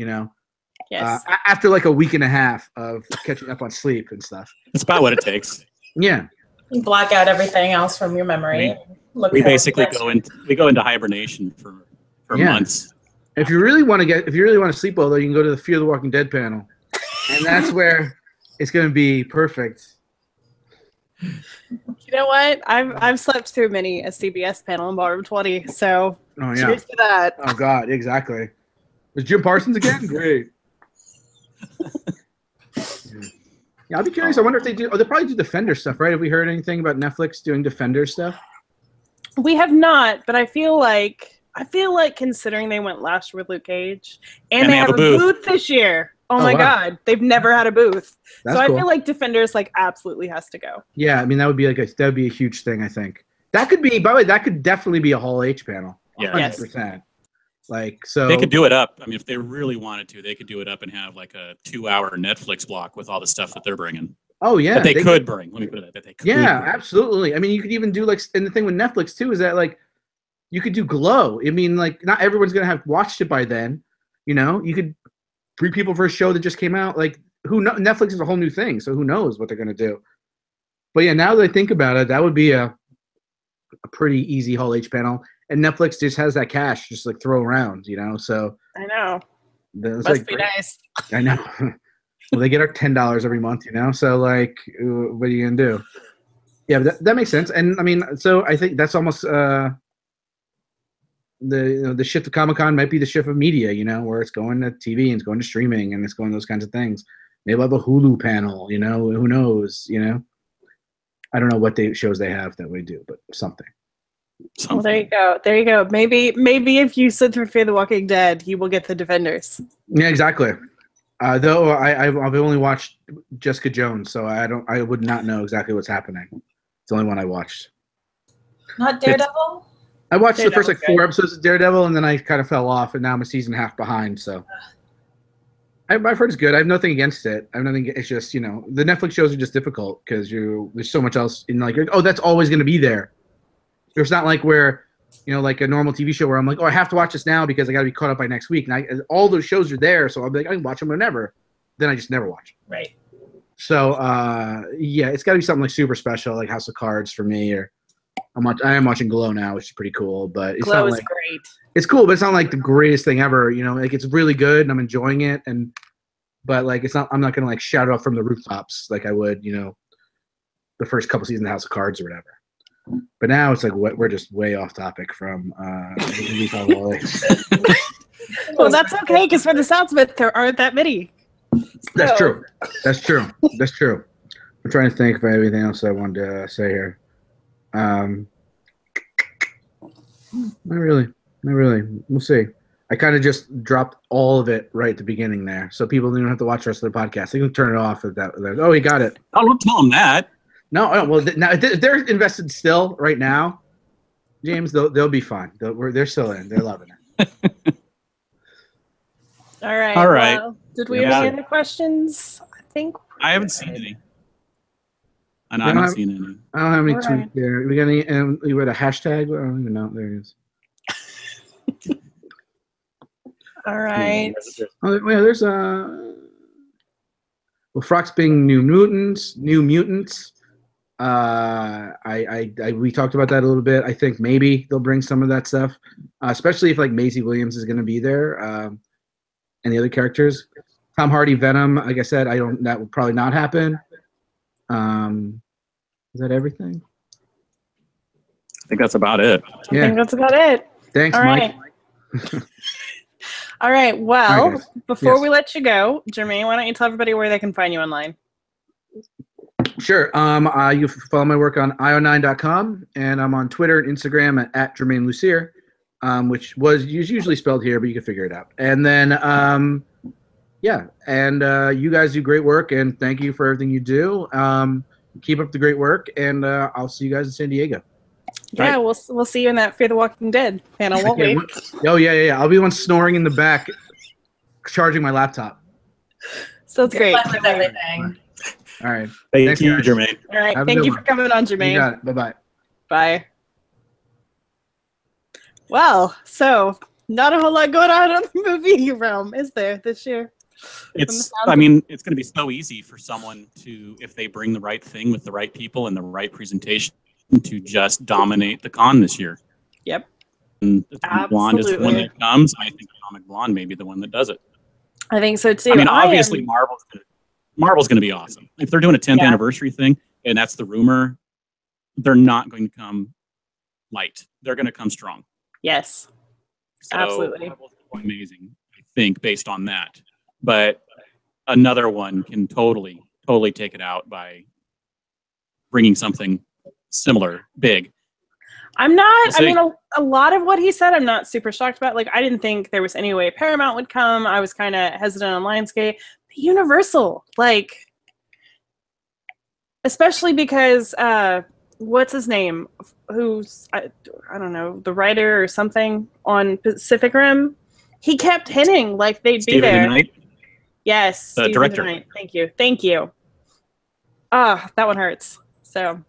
Yes. After like a week and a half of catching up on sleep and stuff. It's about what it takes. Yeah. You block out everything else from your memory. We basically go into hibernation for months. If you really want to sleep well, though, you can go to the Fear the Walking Dead panel, and that's where it's going to be perfect. You know what? I've slept through many a CBS panel in Ballroom 20, so cheers to that. Oh God, exactly. Was Jim Parsons again? Great. Yeah, I'll be curious. I wonder if they do. Oh, they probably do Defender stuff, right? Have we heard anything about Netflix doing Defender stuff? We have not, but I feel like considering they went last year with Luke Cage, and they have a booth this year. Oh my God, they've never had a booth. That's so cool. I feel like Defenders like absolutely has to go. Yeah, I mean that would be a huge thing. I think that could be. By the way, that could definitely be a Hall H panel. Yeah, 100%. Like so, they could do it up. I mean, if they really wanted to, they could do it up and have like a 2-hour Netflix block with all the stuff that they're bringing. Oh yeah, that they could bring. Let me put it that they could. Yeah, bring. Absolutely. I mean, you could even do like, and the thing with Netflix too is that like, you could do Glow. I mean, like, not everyone's gonna have watched it by then. You could bring people for a show that just came out. Like, Netflix is a whole new thing, so who knows what they're gonna do. But yeah, now that I think about it, that would be a pretty easy Hall H panel. And Netflix just has that cash just like throw around, So I know. Must like, be nice. I know. Well, they get our $10 every month, So like, what are you gonna do? Yeah, but that makes sense. And I mean, so I think that's almost the shift of Comic-Con might be the shift of media, where it's going to TV and it's going to streaming and it's going to those kinds of things. Maybe we'll have a Hulu panel, Who knows? I don't know what shows they have that we do, but something. Well, there you go. There you go. Maybe if you sit through Fear the Walking Dead, you will get the Defenders. Yeah, exactly. Though I've only watched Jessica Jones, so I would not know exactly what's happening. It's the only one I watched. Not Daredevil? I watched the first 4 episodes of Daredevil, and then I kind of fell off, and now I'm a season and a half behind. So I've heard it's good. I have nothing against it. It's just the Netflix shows are just difficult because there's so much else in like that's always going to be there. It's not like where, like a normal TV show where I'm like, I have to watch this now because I got to be caught up by next week. And all those shows are there, so I'll be like, I can watch them whenever. Then I just never watch them. Right. So, yeah, it's got to be something like super special, like House of Cards for me. Or I am watching Glow now, which is pretty cool. But it's Glow not is great. It's cool, but it's not like the greatest thing ever. Like it's really good and I'm enjoying it. But like it's not. I'm not gonna like shout it out from the rooftops like I would, the first couple seasons of House of Cards or whatever. But now it's like we're just way off topic from Well, that's okay because for the sounds of it, there aren't that many. That's true. That's true. I'm trying to think of everything else I wanted to say here. Not really. We'll see. I kind of just dropped all of it right at the beginning there, so people don't have to watch the rest of their podcast. They can turn it off if that. Oh, he got it. Oh, don't tell them that. No, well, now if they're invested still right now, James. They'll be fine. They're still in. They're loving it. All right. All right. Well, did we have any other questions? I think I haven't seen any. And I haven't seen any. I don't have any All tweets right. there. We got any? We got a hashtag. I don't even know. There it is. all right. Oh, yeah, there's well, Frocks being New Mutants. We talked about that a little bit. I think maybe they'll bring some of that stuff, especially if like Maisie Williams is going to be there, and the other characters. Tom Hardy Venom. Like I said, that will probably not happen. Is that everything? I think that's about it. I think that's about it. Thanks, All Mike. right. All right. Well, All right, guys. before Yes. we let you go, Germain, why don't you tell everybody where they can find you online? Sure. You can follow my work on io9.com, and I'm on Twitter and Instagram at Germain Lussier, which was usually spelled here, but you can figure it out. And then, you guys do great work, and thank you for everything you do. Keep up the great work, and I'll see you guys in San Diego. Yeah, we'll see you in that Fear the Walking Dead panel, won't we? Oh, yeah. I'll be the one snoring in the back, charging my laptop. So it's Good great. luck with everything. All right. Thank Thanks, you, guys. Germain. All right. Have a Thank good you one. for coming on, You Germain. got it. Bye-bye. Bye. Well, so not a whole lot going on in the movie realm, is there, this year? It's going to be so easy for someone to, if they bring the right thing with the right people and the right presentation, to just dominate the con this year. Yep. And Atomic Blonde is the one Absolutely. that comes. I think Atomic Blonde may be the one that does it. I think so too. I mean, obviously, Marvel's going to be awesome. If they're doing a 10th anniversary thing, and that's the rumor, they're not going to come light. They're going to come strong. Yes. So Absolutely. Marvel's amazing, I think, based on that. But another one can totally take it out by bringing something similar, big. I'm not, We'll I mean, see. a lot of what he said, I'm not super shocked about. Like, I didn't think there was any way Paramount would come. I was kind of hesitant on Lionsgate. But Universal, like, especially because, what's his name? Who's, I don't know, the writer or something on Pacific Rim? He kept hinting like they'd be Steven there. Knight, Yes. the Stephen director. Knight. Thank you. Ah, that one hurts. So,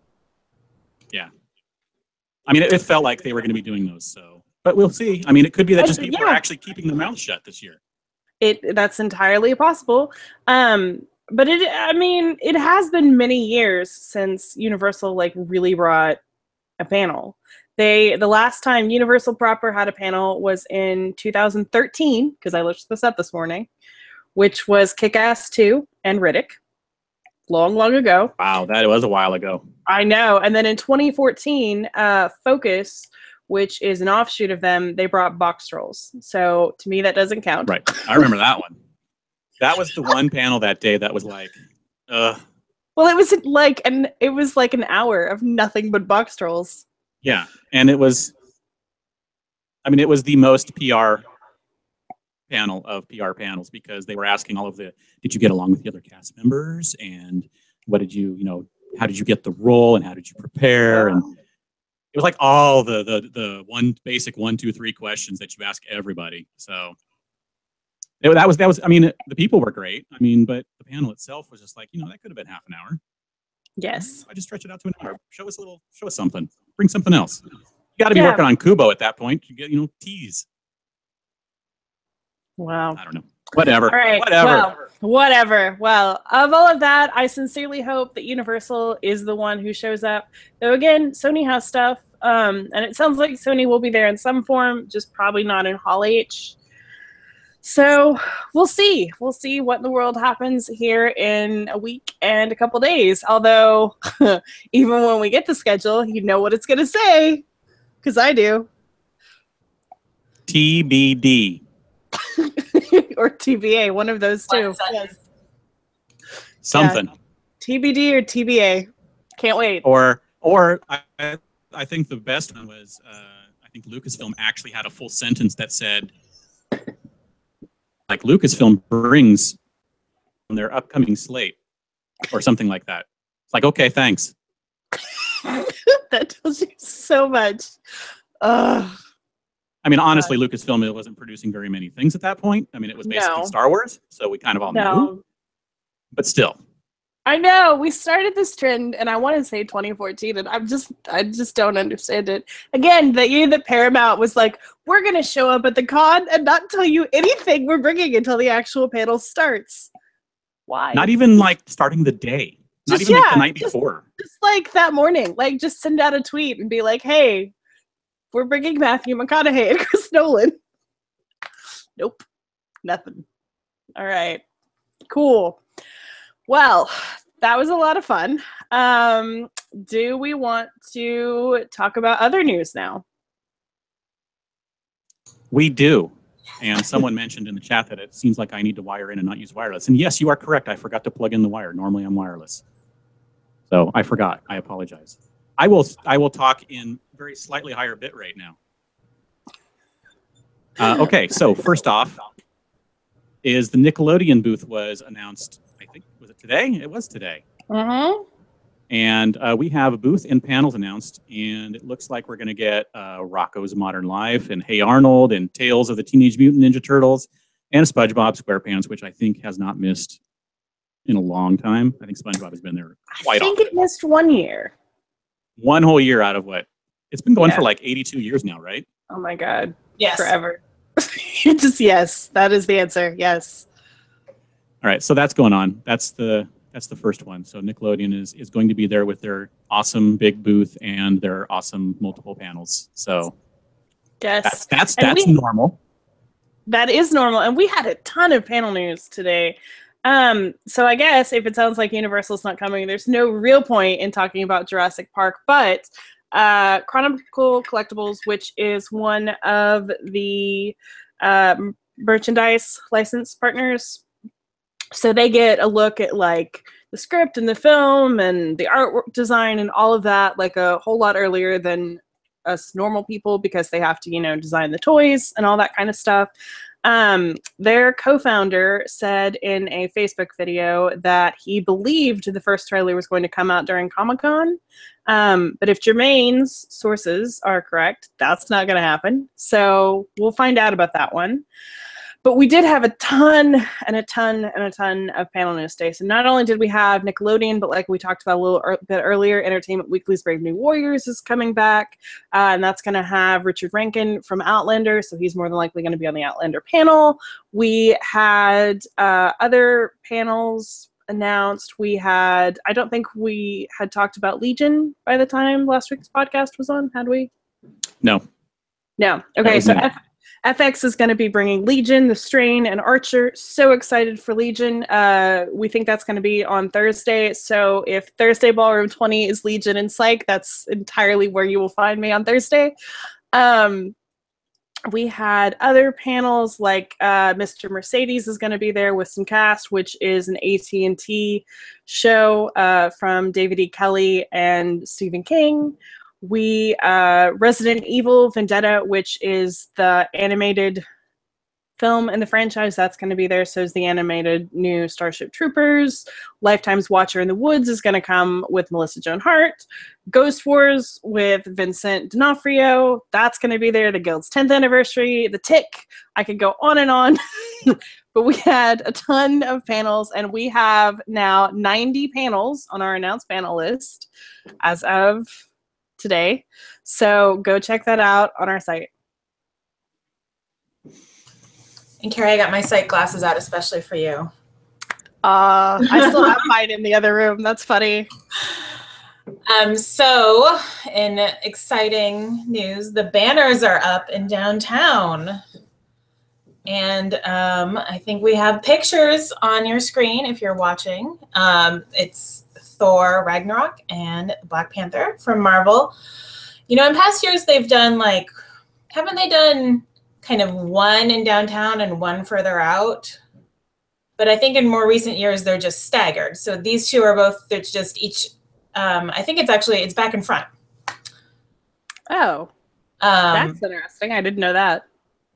I mean, it felt like they were going to be doing those. So, but we'll see. I mean, it could be that just people are Yeah. actually keeping their mouths shut this year. that's entirely possible. But it has been many years since Universal like really brought a panel. The last time Universal proper had a panel was in 2013, because I looked this up this morning, which was Kick-Ass 2 and Riddick. Long ago. Wow, that was a while ago. I know. And then in 2014, Focus, which is an offshoot of them, they brought Box Trolls. So to me, that doesn't count. Right. I remember that one. That was the one panel that day that was like, Well, it was like an hour of nothing but Box Trolls. yeah. And it was the most PR panel of PR panels, because they were asking all of did you get along with the other cast members, and what did how did you get the role, and how did you prepare? And it was like all the one basic 1, 2, 3 questions that you ask everybody. So that was I mean, the people were great. I mean, but the panel itself was just like, that could have been half an hour. Yes. I just stretch it out to an hour. Show us something. Bring something else. You got to be working on Kubo at that point. You get, tease. Wow. I don't know. Whatever. All right. Whatever. Well, of all of that, I sincerely hope that Universal is the one who shows up. Though again, Sony has stuff, and it sounds like Sony will be there in some form, just probably not in Hall H. So we'll see. We'll see what in the world happens here in a week and a couple days. Although, even when we get the schedule, you know what it's going to say, because I do. TBD. Or TBA, one of those two. Yes. Something. TBD or TBA. Can't wait. Or I think the best one was I think Lucasfilm actually had a full sentence that said like Lucasfilm brings on their upcoming slate or something like that. It's like, okay, thanks. That tells you so much. Ugh. I mean, honestly, Lucasfilm wasn't producing very many things at that point. I mean, it was basically No. Star Wars, so we kind of all knew. No. But still. I know we started this trend, and I want to say 2014, and I just don't understand it. Again, the year that Paramount was like, we're going to show up at the con and not tell you anything we're bringing until the actual panel starts. Why? Not even like starting the day. Not even like the night before. Just like that morning. Like, just send out a tweet and be like, hey, we're bringing Matthew McConaughey and Chris Nolan. Nope. Nothing. All right. Cool. Well, that was a lot of fun. Do we want to talk about other news now? We do. And someone mentioned in the chat that it seems like I need to wire in and not use wireless. And yes, you are correct. I forgot to plug in the wire. Normally I'm wireless. So I forgot. I apologize. I will talk in very slightly higher bit rate now. Okay, so first off is the Nickelodeon booth was announced, I think, was it today? It was today. Mm-hmm. And we have a booth and panels announced, and it looks like we're going to get Rocko's Modern Life and Hey Arnold and Tales of the Teenage Mutant Ninja Turtles and SpongeBob SquarePants, which I think has not missed in a long time. I think SpongeBob has been there quite often. I think it missed 1 year. One whole year out of what? It's been going for like 82 years now, right? Oh my God. Yes. Forever. Just yes. That is the answer. Yes. All right, so that's going on. That's the first one. So Nickelodeon is going to be there with their awesome big booth and their awesome multiple panels. So yes, that's normal. That is normal, and we had a ton of panel news today. So I guess if it sounds like Universal's not coming, there's no real point in talking about Jurassic Park. But Chronicle Collectibles, which is one of the merchandise license partners, so they get a look at like the script and the film and the artwork design and all of that like a whole lot earlier than us normal people, because they have to, design the toys and all that kind of stuff. Their co-founder said in a Facebook video that he believed the first trailer was going to come out during Comic-Con. But if Germain's sources are correct, that's not going to happen. So we'll find out about that one. But we did have a ton of panel news today. So not only did we have Nickelodeon, but like we talked about a little bit earlier, Entertainment Weekly's Brave New Warriors is coming back. And that's going to have Richard Rankin from Outlander. So he's more than likely going to be on the Outlander panel. We had other panels announced. I don't think we had talked about Legion by the time last week's podcast was on, had we? No. Okay, so FX is going to be bringing Legion, The Strain, and Archer. So excited for Legion. We think that's going to be on Thursday. So if Thursday Ballroom 20 is Legion and Psych, that's entirely where you will find me on Thursday. We had other panels like Mr. Mercedes is going to be there with some cast, which is an AT&T show from David E. Kelley and Stephen King. We Resident Evil Vendetta, which is the animated film in the franchise, that's going to be there. So is the animated new Starship Troopers. Lifetime's Watcher in the Woods is going to come with Melissa Joan Hart. Ghost Wars with Vincent D'Onofrio, that's going to be there. The Guild's 10th anniversary. The Tick, I could go on and on. But we had a ton of panels, and we have now 90 panels on our announced panel list as of today. So go check that out on our site. And Carrie, I got my sight glasses out especially for you. I still have mine in the other room. That's funny. So in exciting news, the banners are up in downtown. And I think we have pictures on your screen if you're watching. It's Thor Ragnarok and Black Panther from Marvel. In past years they've done haven't they done kind of one in downtown and one further out? But I think in more recent years they're just staggered. So these two are both, it's just each, I think it's back and front. Oh, that's interesting. I didn't know that.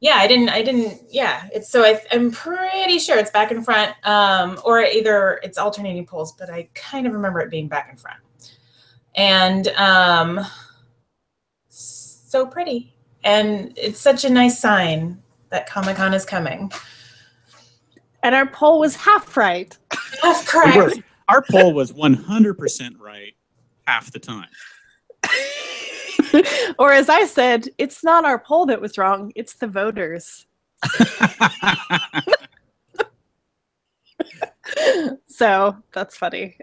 Yeah, I didn't. Yeah, it's so I'm pretty sure it's back and front, or either it's alternating poles, but I kind of remember it being back and front. And so pretty, and it's such a nice sign that Comic-Con is coming. And our poll was half right. That's correct. Our poll was 100% right half the time. Or as I said, it's not our poll that was wrong, it's the voters. So that's funny.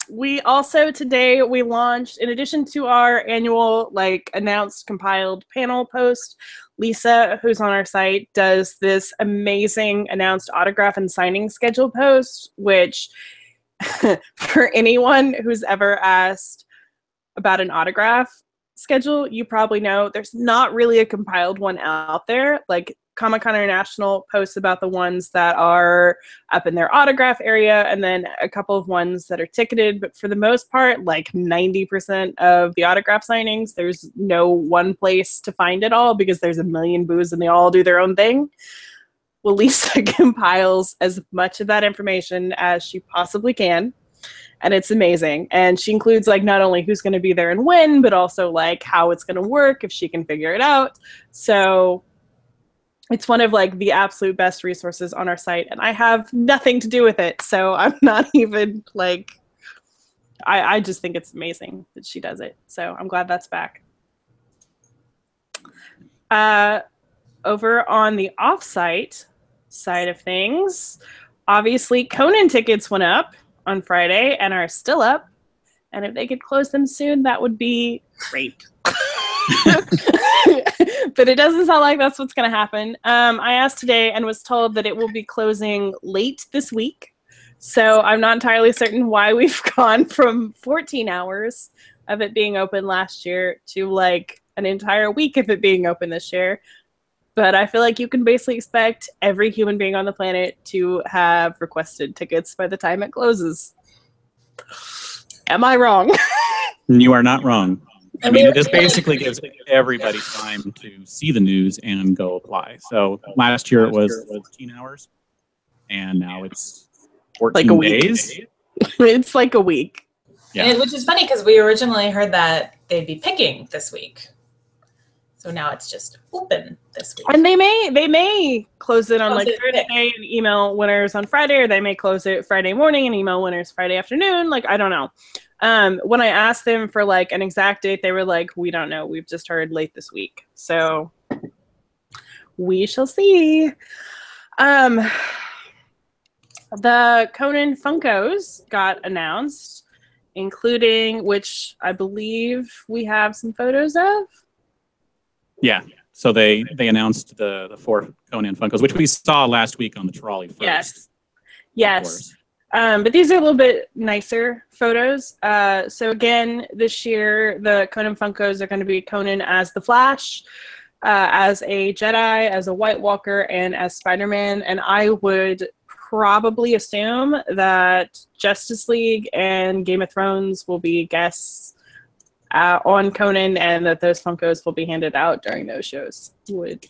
We also today we launched, in addition to our annual announced compiled panel post, Lisa, who's on our site, does this amazing announced autograph and signing schedule post, which for anyone who's ever asked about an autograph schedule, you probably know there's not really a compiled one out there. Like Comic-Con International posts about the ones that are up in their autograph area, and then a couple of ones that are ticketed. But for the most part, 90% of the autograph signings, there's no one place to find it all because there's a million booths and they all do their own thing. Well, Lisa compiles as much of that information as she possibly can. And it's amazing. And she includes not only who's going to be there and when, but also how it's going to work if she can figure it out. So it's one of the absolute best resources on our site. And I have nothing to do with it. So I'm not even I just think it's amazing that she does it. So I'm glad that's back. Over on the off-site side of things, obviously Conan tickets went up on Friday and are still up, and if they could close them soon, that would be great. But it doesn't sound like that's what's going to happen. I asked today and was told that it will be closing late this week, so I'm not entirely certain why we've gone from 14 hours of it being open last year to an entire week of it being open this year. But I feel like you can basically expect every human being on the planet to have requested tickets by the time it closes. Am I wrong? You are not wrong. I mean, this basically gives everybody time to see the news and go apply. So last year it was 14 hours, and now it's 14 days. It's like a week. Yeah. Which is funny because we originally heard that they'd be picking this week. So now it's just open this week. And they may close it on Thursday and email winners on Friday, or they may close it Friday morning and email winners Friday afternoon. I don't know. When I asked them for an exact date, they were like, we don't know. We've just heard late this week. So we shall see. The Conan Funkos got announced, including, which I believe we have some photos of. Yeah, so they announced the 4 Conan Funkos, which we saw last week on the trolley first. Yes. But these are a little bit nicer photos. So again, this year, the Conan Funkos are going to be Conan as the Flash, as a Jedi, as a White Walker, and as Spider-Man. And I would probably assume that Justice League and Game of Thrones will be guests on Conan, and that those Funkos will be handed out during those shows. Would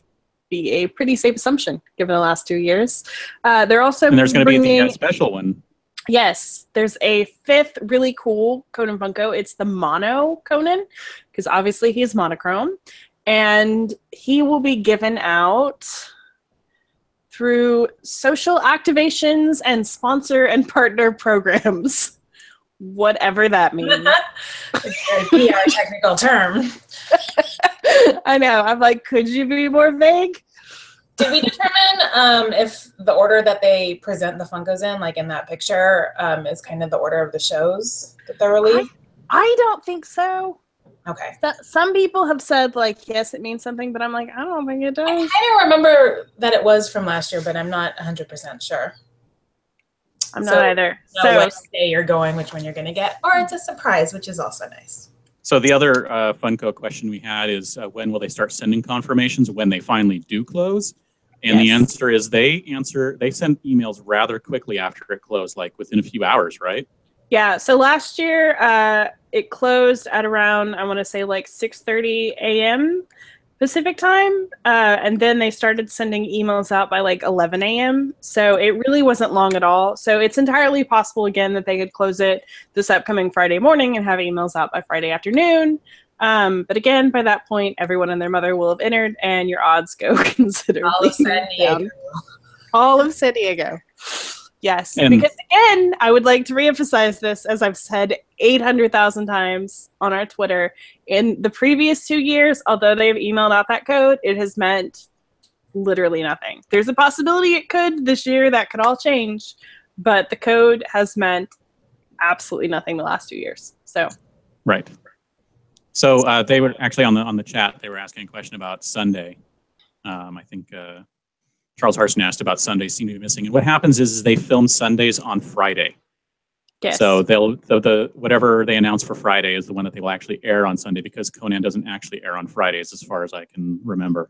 be a pretty safe assumption given the last 2 years. They're also and there's going to be a special one. Yes, there's a 5th really cool Conan Funko. It's the Mono Conan, because obviously he's monochrome, and he will be given out through social activations and sponsor and partner programs. Whatever that means. It's a PR technical term. I know. I'm like, could you be more vague? Did we determine if the order that they present the Funkos in, in that picture, is kind of the order of the shows that they're released? I don't think so. Okay. Some people have said, yes, it means something, but I'm like, I don't think it does. I kind of remember that it was from last year, but I'm not 100% sure. I'm not either. So what day you're going, which one you're going to get, or it's a surprise, which is also nice. So the other Funko question we had is when will they start sending confirmations when they finally do close? And the answer is they send emails rather quickly after it closed, within a few hours, right? Yeah. So last year it closed at around, I want to say 6:30 a.m. Pacific time, and then they started sending emails out by like 11 a.m. So it really wasn't long at all. So it's entirely possible, again, that they could close it this upcoming Friday morning and have emails out by Friday afternoon. But again, by that point, everyone and their mother will have entered, and your odds go considerably All of San Diego. down. All of San Diego. Yes, And- because again, I would like to reemphasize this, as I've said 800,000 times on our Twitter. In the previous 2 years, although they've emailed out that code, it has meant literally nothing. There's a possibility it could this year. That could all change. But the code has meant absolutely nothing the last 2 years. So, Right. So they were actually on the chat. They were asking a question about Sunday. I think Charles Harson asked about Sundays seem to be missing. And what happens is they film Sundays on Friday. yes. So the whatever they announce for Friday is the one that they will actually air on Sunday, because Conan doesn't actually air on Fridays, as far as I can remember.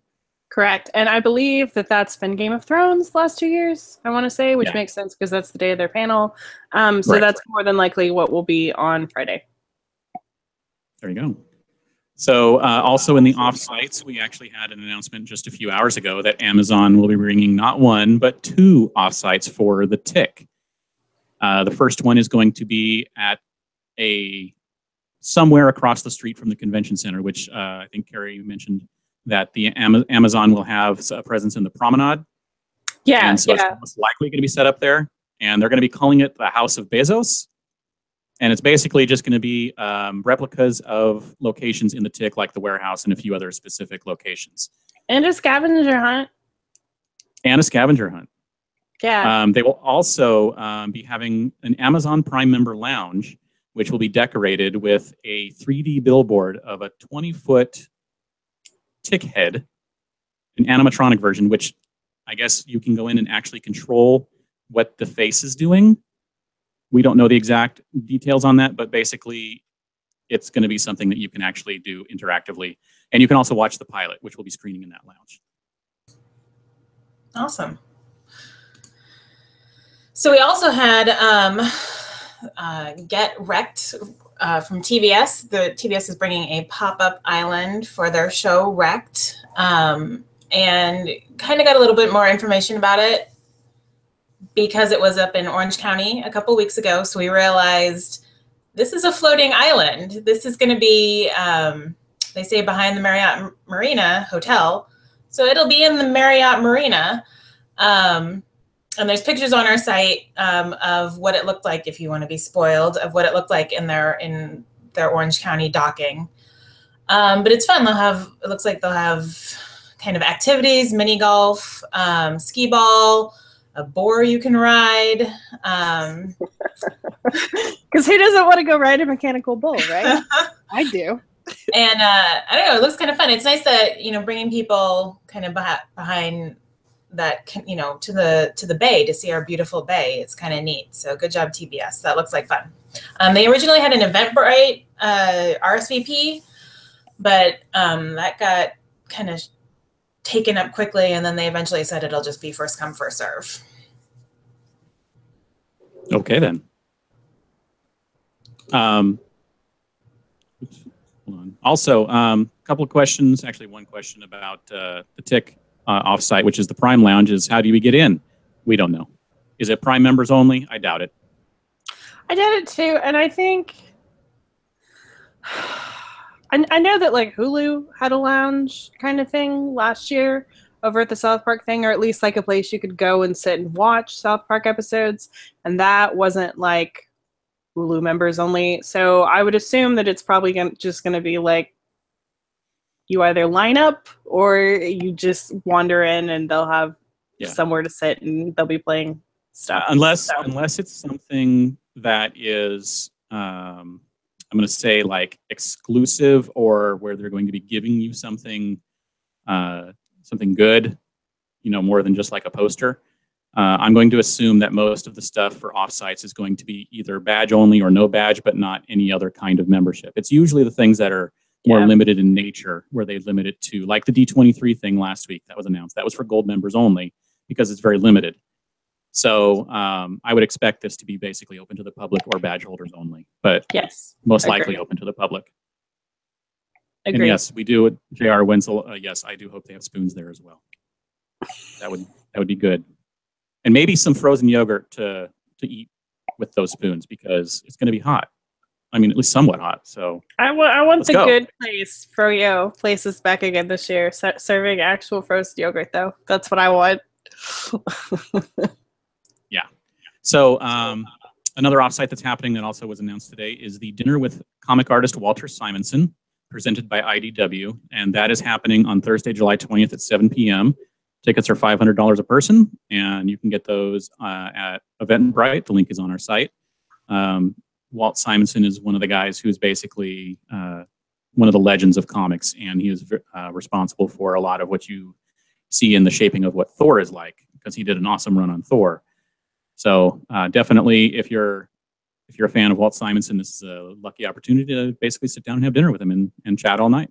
Correct. And I believe that that's been Game of Thrones the last 2 years, I want to say, which Yeah. makes sense because that's the day of their panel. So Right. that's more than likely what will be on Friday. There you go. So also in the offsites, we actually had an announcement just a few hours ago that Amazon will be bringing not one, but 2 offsites for the Tick. The first one is going to be at somewhere across the street from the convention center, which I think Carrie mentioned that the Amazon will have a presence in the promenade. Yeah, And so yeah. it's most likely going to be set up there. And they're going to be calling it the House of Bezos. And it's basically just going to be replicas of locations in the Tick, like the warehouse and a few other specific locations. And a scavenger hunt. And a scavenger hunt. Yeah. They will also be having an Amazon Prime member lounge, which will be decorated with a 3D billboard of a 20-foot Tick head, an animatronic version, which I guess you can go in and actually control what the face is doing. We don't know the exact details on that, but basically it's going to be something that you can actually do interactively. And you can also watch the pilot, which will be screening in that lounge. Awesome. So we also had Get Wrecked from TBS. The TBS is bringing a pop-up island for their show Wrecked, and kind of got a little bit more information about it because it was up in Orange County a couple weeks ago. So we realized this is a floating island. This is going to be, they say, behind the Marriott Marina Hotel. So it'll be in the Marriott Marina. And there's pictures on our site of what it looked like, if you want to be spoiled, of what it looked like in their Orange County docking. But it's fun. It looks like they'll have kind of activities, mini golf, skee ball, a boar you can ride. Because who doesn't want to go ride a mechanical bull, right? I do. And I don't know, it looks kind of fun. It's nice that, bringing people kind of behind that, to the bay to see our beautiful bay. It's kind of neat. So good job, TBS. That looks like fun. They originally had an Eventbrite RSVP, but that got kind of taken up quickly, and then they eventually said it'll just be first come, first serve. Okay, then. Oops, hold on. Also, a couple of questions. Actually, one question about the Tick offsite, which is the Prime Lounge, is how do we get in? We don't know. Is it Prime members only? I doubt it. I doubt it too, and I think I know that like Hulu had a lounge kind of thing last year over at the South Park thing, or at least like a place you could go and sit and watch South Park episodes, and that wasn't like Hulu members only. So I would assume that it's probably just going to be like you either line up or you just wander in and they'll have somewhere to sit and they'll be playing stuff. Unless it's something that is, I'm going to say like exclusive, or where they're going to be giving you something, something good, more than just like a poster. I'm going to assume that most of the stuff for offsites is going to be either badge only or no badge, but not any other kind of membership. It's usually the things that are more limited in nature, where they limit it to, like the D23 thing last week that was announced. That was for gold members only because it's very limited. So I would expect this to be basically open to the public or badge holders only, but yes, most likely open to the public. And Agreed. yes, we do at J.R. Wenzel. Yes, I do hope they have spoons there as well. That would be good. And maybe some frozen yogurt to eat with those spoons because it's going to be hot. I mean, at least somewhat hot. So I want Let's the go. good place Froyo places back again this year. Serving actual frozen yogurt, though. That's what I want. yeah. So another offsite that's happening that also was announced today is the dinner with comic artist Walter Simonson, presented by IDW, and that is happening on Thursday, July 20th at 7 p.m. Tickets are $500 a person, and you can get those at Eventbrite. The link is on our site. Walt Simonson is one of the guys who's basically one of the legends of comics, and he is responsible for a lot of what you see in the shaping of what Thor is like, because he did an awesome run on Thor. So definitely, if you're a fan of Walt Simonson, this is a lucky opportunity to basically sit down and have dinner with him and chat all night.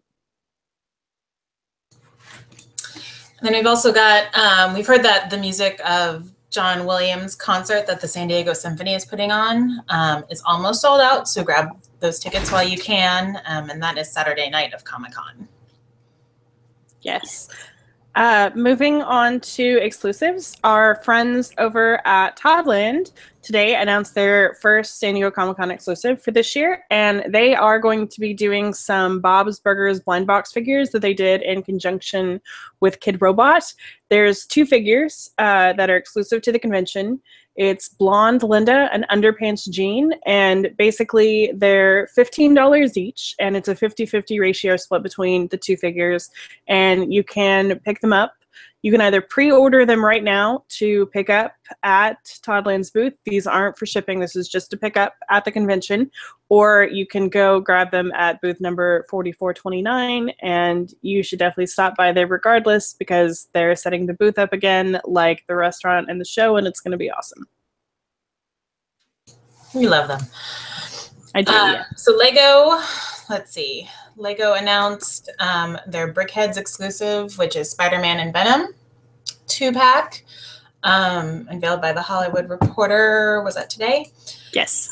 And then we've also got, we've heard that the music of John Williams' concert that the San Diego Symphony is putting on is almost sold out. So grab those tickets while you can. And that is Saturday night of Comic-Con. Yes. Moving on to exclusives, our friends over at Toddland today announced their first San Diego Comic-Con exclusive for this year, and they are going to be doing some Bob's Burgers blind box figures that they did in conjunction with Kid Robot. There's 2 figures that are exclusive to the convention. It's Blonde Linda and Underpants Jean, and basically they're $15 each, and it's a 50-50 ratio split between the 2 figures, and you can pick them up. You can either pre-order them right now to pick up at Toddland's booth. These aren't for shipping. This is just to pick up at the convention. Or you can go grab them at booth number 4429, and you should definitely stop by there regardless because they're setting the booth up again like the restaurant and the show, and it's going to be awesome. We love them. I do, yeah. So Lego, let's see. Lego announced their Brickheads exclusive, which is Spider-Man and Venom 2-pack, unveiled by the Hollywood Reporter. Was that today? Yes.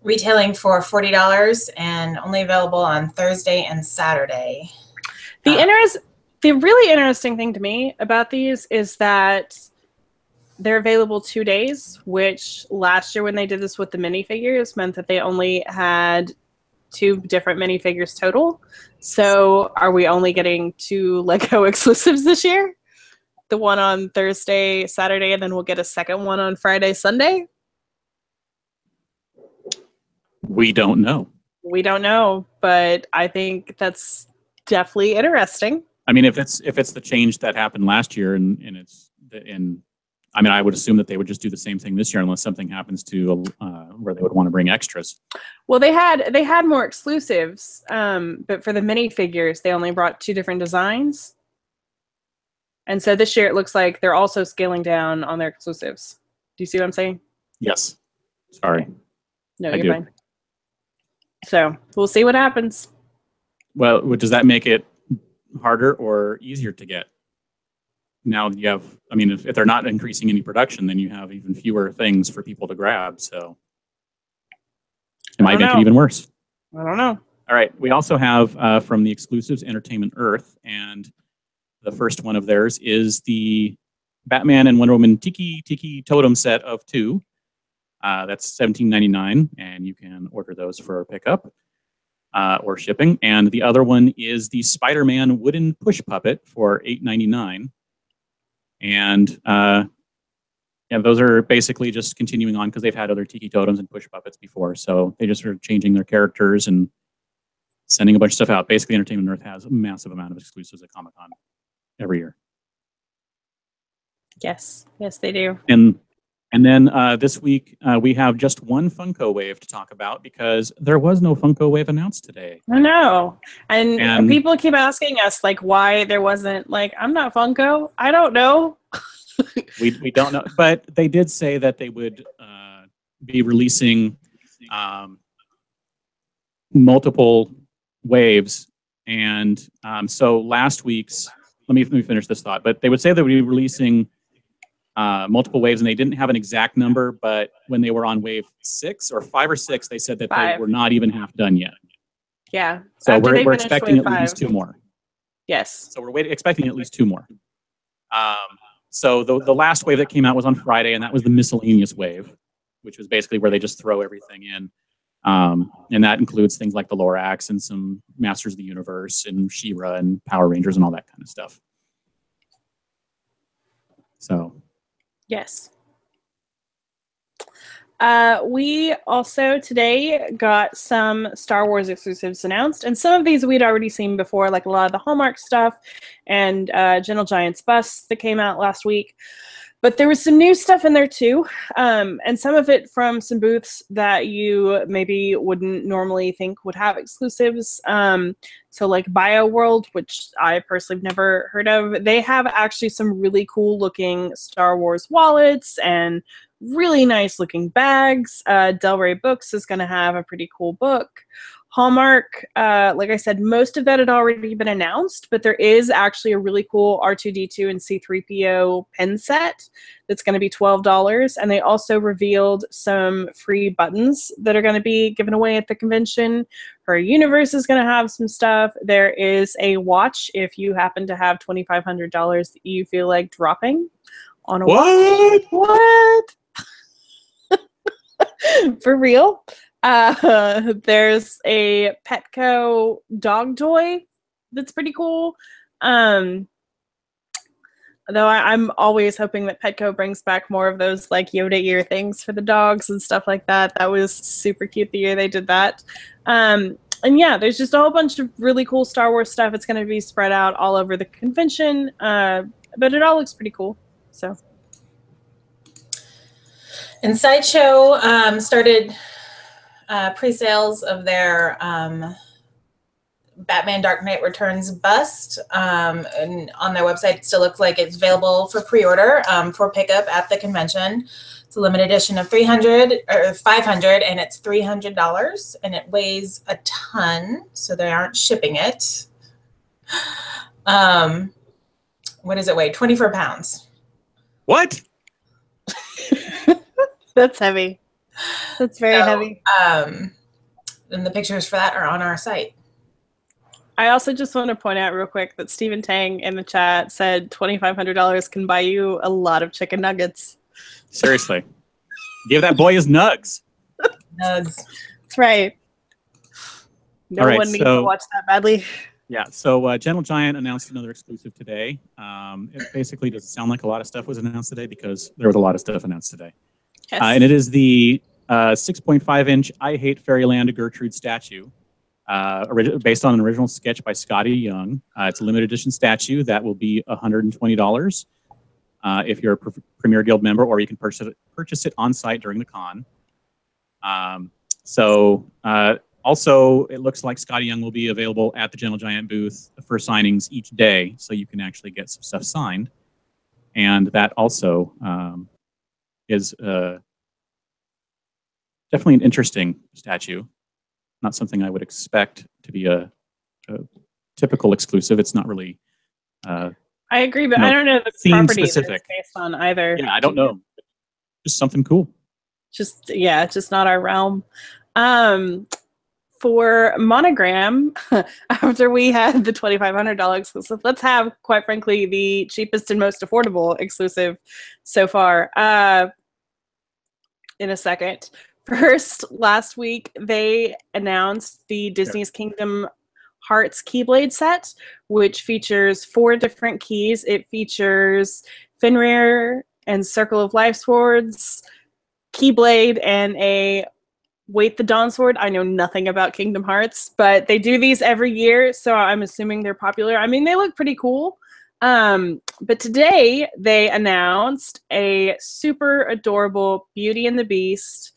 Retailing for $40 and only available on Thursday and Saturday. The really interesting thing to me about these is that they're available 2 days, which last year when they did this with the minifigures meant that they only had 2 different minifigures total. So are we only getting 2 Lego exclusives this year? The one on Thursday, Saturday, and then we'll get a second one on Friday, Sunday? We don't know. We don't know, but I think that's definitely interesting. I mean, if it's the change that happened last year, I mean, I would assume that they would just do the same thing this year unless something happens to where they would want to bring extras. Well, they had more exclusives, but for the minifigures, they only brought 2 different designs. And so this year it looks like they're also scaling down on their exclusives. Do you see what I'm saying? Yes. Sorry. No, I you're do. fine. So we'll see what happens. Well, does that make it harder or easier to get? Now you have, I mean, if they're not increasing any production, then you have even fewer things for people to grab. So it might make it even worse. I don't know. All right. We also have from the exclusives Entertainment Earth, and the first one of theirs is the Batman and Wonder Woman Tiki Totem set of 2. That's $17.99, and you can order those for pickup or shipping. And the other one is the Spider-Man wooden push puppet for $8.99. And those are basically just continuing on because they've had other Tiki Totems and push puppets before. So they just are changing their characters and sending a bunch of stuff out. Basically, Entertainment Earth has a massive amount of exclusives at Comic-Con every year. Yes, they do. And then this week, we have just one Funko Wave to talk about because there was no Funko Wave announced today. I know. And people keep asking us, like, why there wasn't, like, I'm not Funko. I don't know. we don't know. But they did say that they would be releasing multiple waves. And so last week's, let me finish this thought. But they would say they would be releasing multiple waves, and they didn't have an exact number, but when they were on wave 6 or 5 or 6, they said that 5. they were not even half done yet. Yeah. So After they we're finish expecting wave at least 5. 2 more. Yes. So we're expecting at least 2 more. So the last wave that came out was on Friday, and that was the miscellaneous wave, which was basically where they just throw everything in. And that includes things like the Lorax and some Masters of the Universe and She-Ra and Power Rangers and all that kind of stuff. So. Yes. We also today got some Star Wars exclusives announced, and some of these we'd already seen before, like a lot of the Hallmark stuff and Gentle Giant's bus that came out last week. But there was some new stuff in there too, and some of it from some booths that you maybe wouldn't normally think would have exclusives. So like BioWorld, which I personally have never heard of, they have actually some really cool looking Star Wars wallets and really nice looking bags. Del Rey Books is going to have a pretty cool book. Hallmark, like I said, most of that had already been announced, but there is actually a really cool R2-D2 and C-3PO pen set that's going to be $12. And they also revealed some free buttons that are going to be given away at the convention. Her Universe is going to have some stuff. There is a watch if you happen to have $2,500 that you feel like dropping on a watch. What? For real? There's a Petco dog toy that's pretty cool. Though I'm always hoping that Petco brings back more of those like Yoda ear things for the dogs and stuff like that. That was super cute the year they did that. And yeah, there's just a whole bunch of really cool Star Wars stuff. It's going to be spread out all over the convention, but it all looks pretty cool. So. And Sideshow started pre-sales of their Batman Dark Knight Returns bust, and on their website it still looks like it's available for pre-order for pickup at the convention. It's a limited edition of 500, and it's $300, and it weighs a ton, so they aren't shipping it. What does it weigh? 24 pounds. What? That's heavy. That's very heavy. And the pictures for that are on our site. I also just want to point out real quick that Stephen Tang in the chat said $2,500 can buy you a lot of chicken nuggets. Seriously. Give that boy his nugs. Nugs. That's right. No one needs to watch that badly. Yeah, so Gentle Giant announced another exclusive today. It basically doesn't sound like a lot of stuff was announced today because there was a lot of stuff announced today. Yes. And it is the 6.5-inch I Hate Fairyland Gertrude statue, based on an original sketch by Scotty Young. It's a limited edition statue that will be $120 if you're a Premier Guild member, or you can purchase it on site during the con. Also, it looks like Scotty Young will be available at the Gentle Giant booth for signings each day, so you can actually get some stuff signed. And that also is definitely an interesting statue. Not something I would expect to be a typical exclusive. It's not really. I agree, but I don't know the property that it's based on either. Yeah, I don't know. Just something cool. Just not our realm. For Monogram, after we had the $2,500 exclusive, let's have, quite frankly, the cheapest and most affordable exclusive so far. In a second. First, last week, they announced the Disney's Kingdom Hearts Keyblade set, which features 4 different keys. It features Fenrir and Circle of Life swords, Keyblade, and a Wait the Dawn sword. I know nothing about Kingdom Hearts, but they do these every year, so I'm assuming they're popular. I mean, they look pretty cool. But today they announced a super adorable Beauty and the Beast,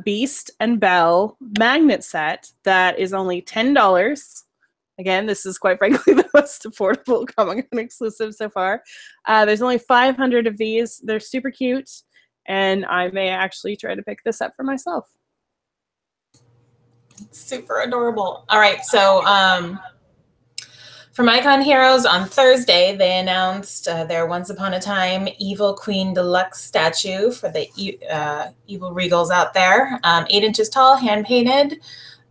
Beast and Belle magnet set that is only $10. Again, this is quite frankly the most affordable Comic-Con exclusive so far. There's only 500 of these. They're super cute, and I may actually try to pick this up for myself. Super adorable. All right, so from Icon Heroes on Thursday, they announced their Once Upon a Time Evil Queen Deluxe statue for the evil regals out there. 8 inches tall, hand painted.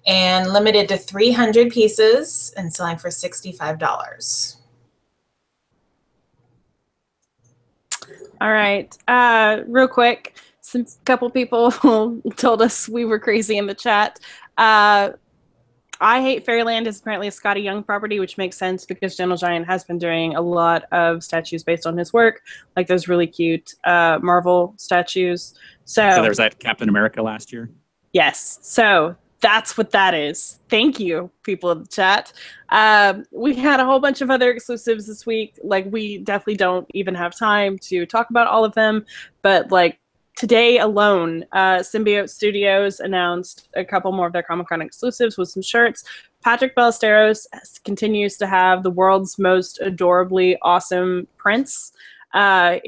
and limited to 300 pieces and selling for $65. All right. Real quick, some couple people told us we were crazy in the chat. I Hate Fairyland is apparently a Scotty Young property, which makes sense because Gentle Giant has been doing a lot of statues based on his work, like those really cute Marvel statues. So there's that Captain America last year. Yes. So that's what that is. Thank you, people in the chat. We had a whole bunch of other exclusives this week. Like, we definitely don't even have time to talk about all of them, but like today alone, Symbiote Studios announced a couple more of their Comic-Con exclusives with some shirts. Patrick Ballesteros continues to have the world's most adorably awesome prints. I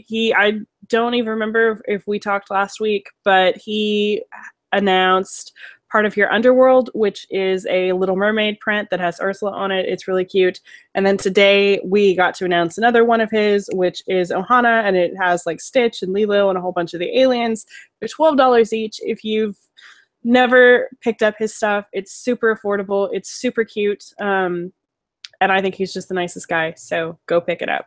don't even remember if we talked last week, but he announced Part of Your Underworld, which is a Little Mermaid print that has Ursula on it. It's really cute. And then today we got to announce another one of his, which is Ohana, and it has like Stitch and Lilo and a whole bunch of the aliens. They're $12 each. If you've never picked up his stuff, it's super affordable. It's super cute. And I think he's just the nicest guy. So go pick it up.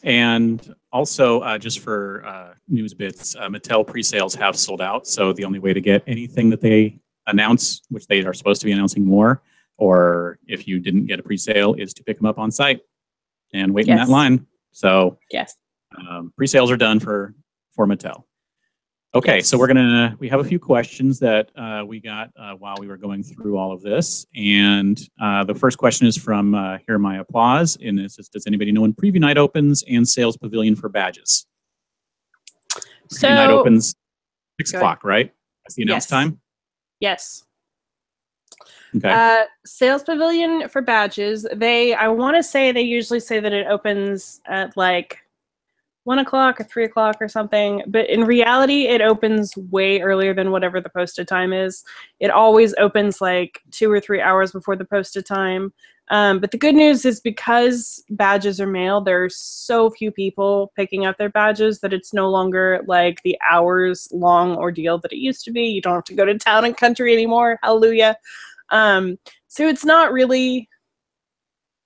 And also, just for news bits, Mattel pre-sales have sold out. So the only way to get anything that they announce, which they are supposed to be announcing more, or if you didn't get a pre-sale, is to pick them up on site and wait in that line. So yes, pre-sales are done for Mattel. Okay, yes. so we have a few questions that we got while we were going through all of this. And the first question is from Hear My Applause. And it says, does anybody know when preview night opens and sales pavilion for badges? Preview night opens 6 o'clock, right? That's the announce time? Yes. Okay. Sales pavilion for badges. I want to say they usually say that it opens at like 1 o'clock or 3 o'clock or something, but in reality it opens way earlier than whatever the posted time is. It always opens like 2 or 3 hours before the posted time. But the good news is because badges are mailed, there's so few people picking up their badges that it's no longer like the hours long ordeal that it used to be. You don't have to go to town and country anymore. Hallelujah. So it's not really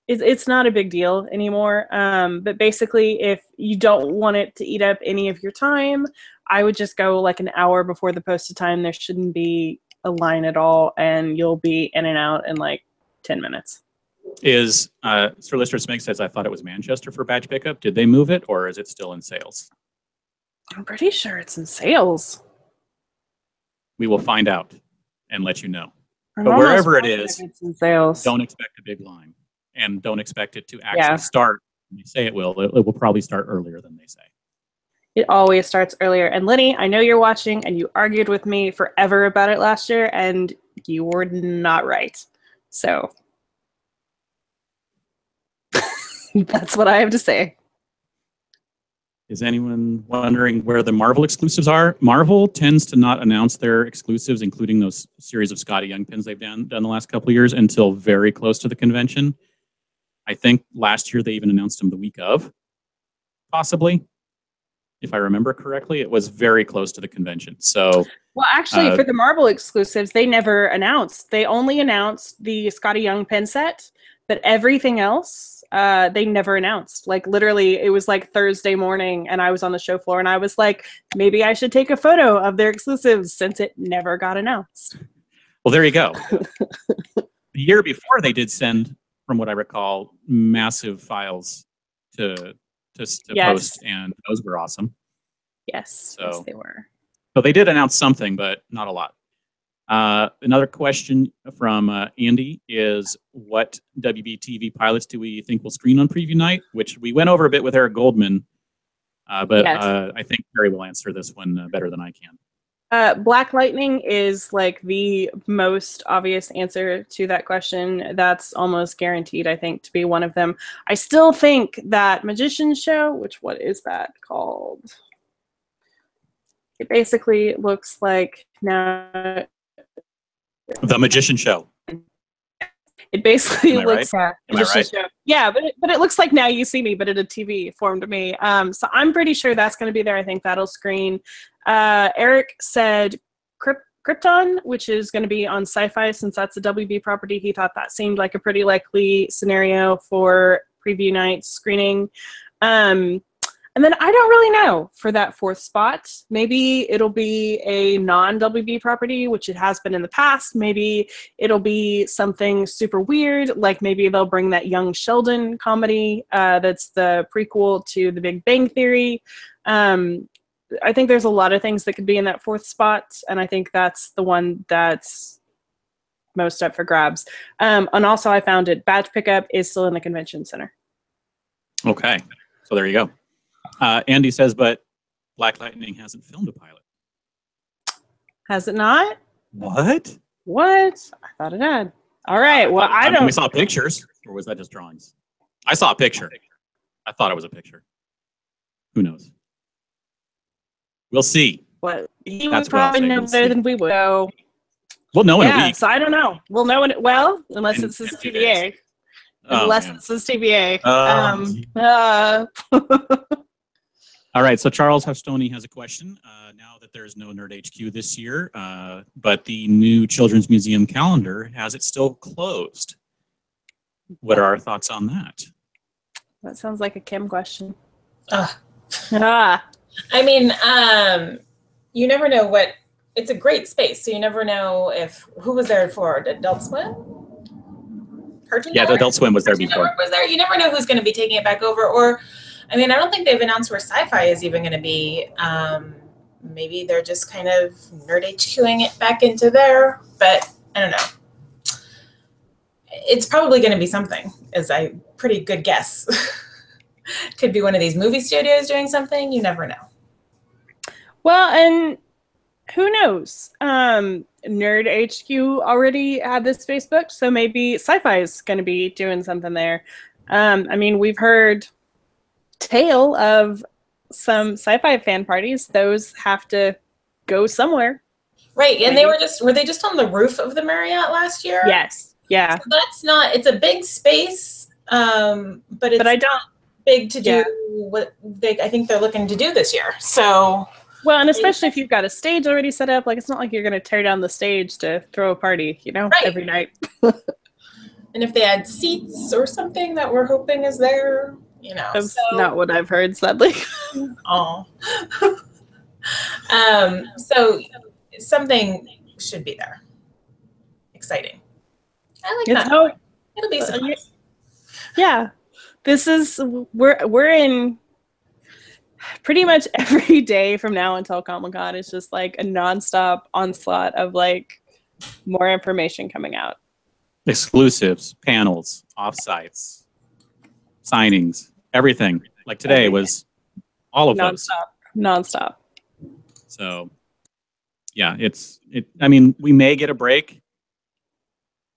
it's not a big deal anymore. But basically, if you don't want it to eat up any of your time, I would just go like an hour before the posted time. There shouldn't be a line at all, and you'll be in and out in like 10 minutes. Is Sir Lister Smig says, I thought it was Manchester for badge pickup. Did they move it, or is it still in sales? I'm pretty sure it's in sales. We will find out and let you know. But wherever it is, it's in sales. Don't expect a big line. And don't expect it to actually start when they say it will. It will probably start earlier than they say. It always starts earlier. And Lenny, I know you're watching, and you argued with me forever about it last year, and you were not right. So that's what I have to say. Is anyone wondering where the Marvel exclusives are? Marvel tends to not announce their exclusives, including those series of Scotty Young pins they've done the last couple of years, until very close to the convention. I think last year they even announced them the week of, possibly. If I remember correctly, it was very close to the convention. So, well, actually, for the Marvel exclusives, they never announced. They only announced the Scotty Young pin set, but everything else, they never announced. Like, literally, it was like Thursday morning, and I was on the show floor, and I was like, maybe I should take a photo of their exclusives since it never got announced. Well, there you go. The year before, they did send, from what I recall, massive files to post, and those were awesome. Yes, yes, they were. So they did announce something, but not a lot. Another question from Andy is, what WB-TV pilots do we think will screen on preview night? Which we went over a bit with Eric Goldman, but I think Perry will answer this one better than I can. Black Lightning is like the most obvious answer to that question. That's almost guaranteed, I think, to be one of them. I still think that Magician Show, what is that called? It basically looks like now... The Magician Show. It basically looks right? Magician Show. Yeah, but it looks like Now You See Me, but in a TV form to me. So I'm pretty sure that's going to be there. I think that'll screen. Eric said Krypton, which is going to be on Sci-Fi since that's a WB property. He thought that seemed like a pretty likely scenario for preview night screening. And then I don't really know for that fourth spot. Maybe it'll be a non-WB property, which it has been in the past. Maybe it'll be something super weird, like maybe they'll bring that Young Sheldon comedy that's the prequel to The Big Bang Theory. I think there's a lot of things that could be in that fourth spot, and I think that's the one that's most up for grabs. And also I found it, Badge Pickup is still in the convention center. Okay, so there you go. Andy says, but Black Lightning hasn't filmed a pilot. Has it not? What? What? I thought it had. All right. Well, I don't. We saw pictures, or was that just drawings? I saw a picture. I thought it was a picture. Who knows? We'll see. What? He That's would probably what I'll say. know We'll better see. than we would. So, We'll know in a yeah, week. so I don't know. We'll know unless In- it says in 2 TBA. days. Oh, Unless man. it says TBA. All right, so Charles Hustoney has a question. Now that there's no Nerd HQ this year, but the new Children's Museum calendar, has it still closed? What are our thoughts on that? That sounds like a Kim question. Ugh. Ah. I mean, you never know what. It's a great space, so you never know who was there for. Did Adult Swim? Cartoon Yeah, the Network? Adult Swim was there Cartoon before. Network was there. You never know who's going to be taking it back over. Or, I mean, I don't think they've announced where Sci-Fi is even going to be. Maybe they're just kind of Nerd HQing it back into there. But I don't know. It's probably going to be something. Is a pretty good guess. Could be one of these movie studios doing something. You never know. Well, and who knows? Nerd HQ already had this space booked, so maybe Sci-Fi is going to be doing something there. I mean, we've heard tale of some Sci-Fi fan parties. Those have to go somewhere. Right, and were they just on the roof of the Marriott last year? Yes. Yeah. So that's not. It's a big space, but it's I don't. not big to do what I think they're looking to do this year. So. Well, and especially if you've got a stage already set up, like it's not like you're going to tear down the stage to throw a party, Right. every night. And if they had seats or something that we're hoping is there, That's not what I've heard, sadly. Oh. So something should be there. Exciting. I like that. hope. It'll be surprise. Yeah. This is we're in pretty much every day from now until Comic-Con. It's just like a nonstop onslaught of like more information coming out. Exclusives, panels, offsites, signings, everything. Like today was all of those. Nonstop. So, yeah, I mean, we may get a break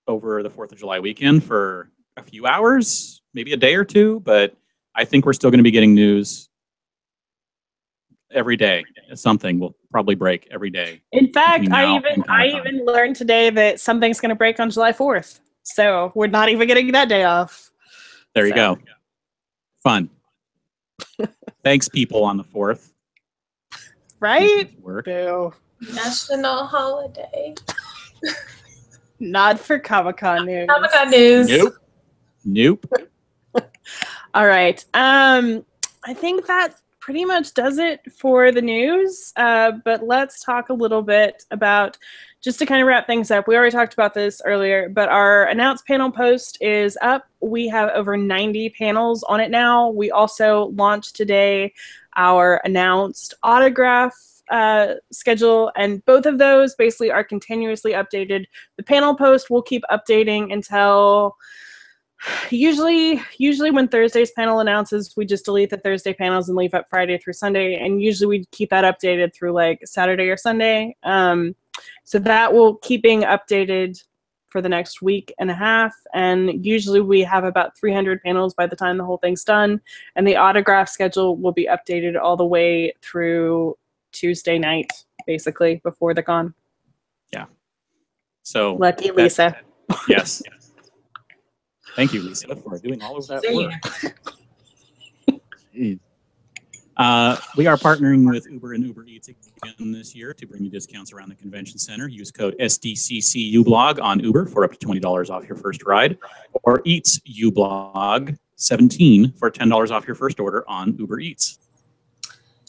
over the 4th of July weekend for a few hours, maybe a day or two, but I think we're still going to be getting news every day. Something will probably break every day. In fact, between I now and Comic-Con. even learned today that something's going to break on July 4th. So we're not even getting that day off. There you go. Fun. Thanks, people on the 4th. Right? Work. Boo. National holiday. Not for Comic-Con news. Comic-Con news. Nope. All right. I think that pretty much does it for the news. But let's talk a little bit about, just to kind of wrap things up. We already talked about this earlier, but our announced panel post is up. We have over 90 panels on it now. We also launched today our announced autograph schedule, and both of those basically are continuously updated. The panel post will keep updating until usually when Thursday's panel announces, we just delete the Thursday panels and leave up Friday through Sunday, and usually we keep that updated through like Saturday or Sunday. So that will keep being updated for the next week and a half, and usually we have about 300 panels by the time the whole thing's done, and the autograph schedule will be updated all the way through Tuesday night, basically, before the con. Yeah. So Lucky Lisa. Yes. Thank you, Lisa, for doing all of that There you work. Jeez. We are partnering with Uber and Uber Eats again this year to bring you discounts around the convention center. Use code SDCC UBlog on Uber for up to $20 off your first ride, or Eats UBlog 17 for $10 off your first order on Uber Eats.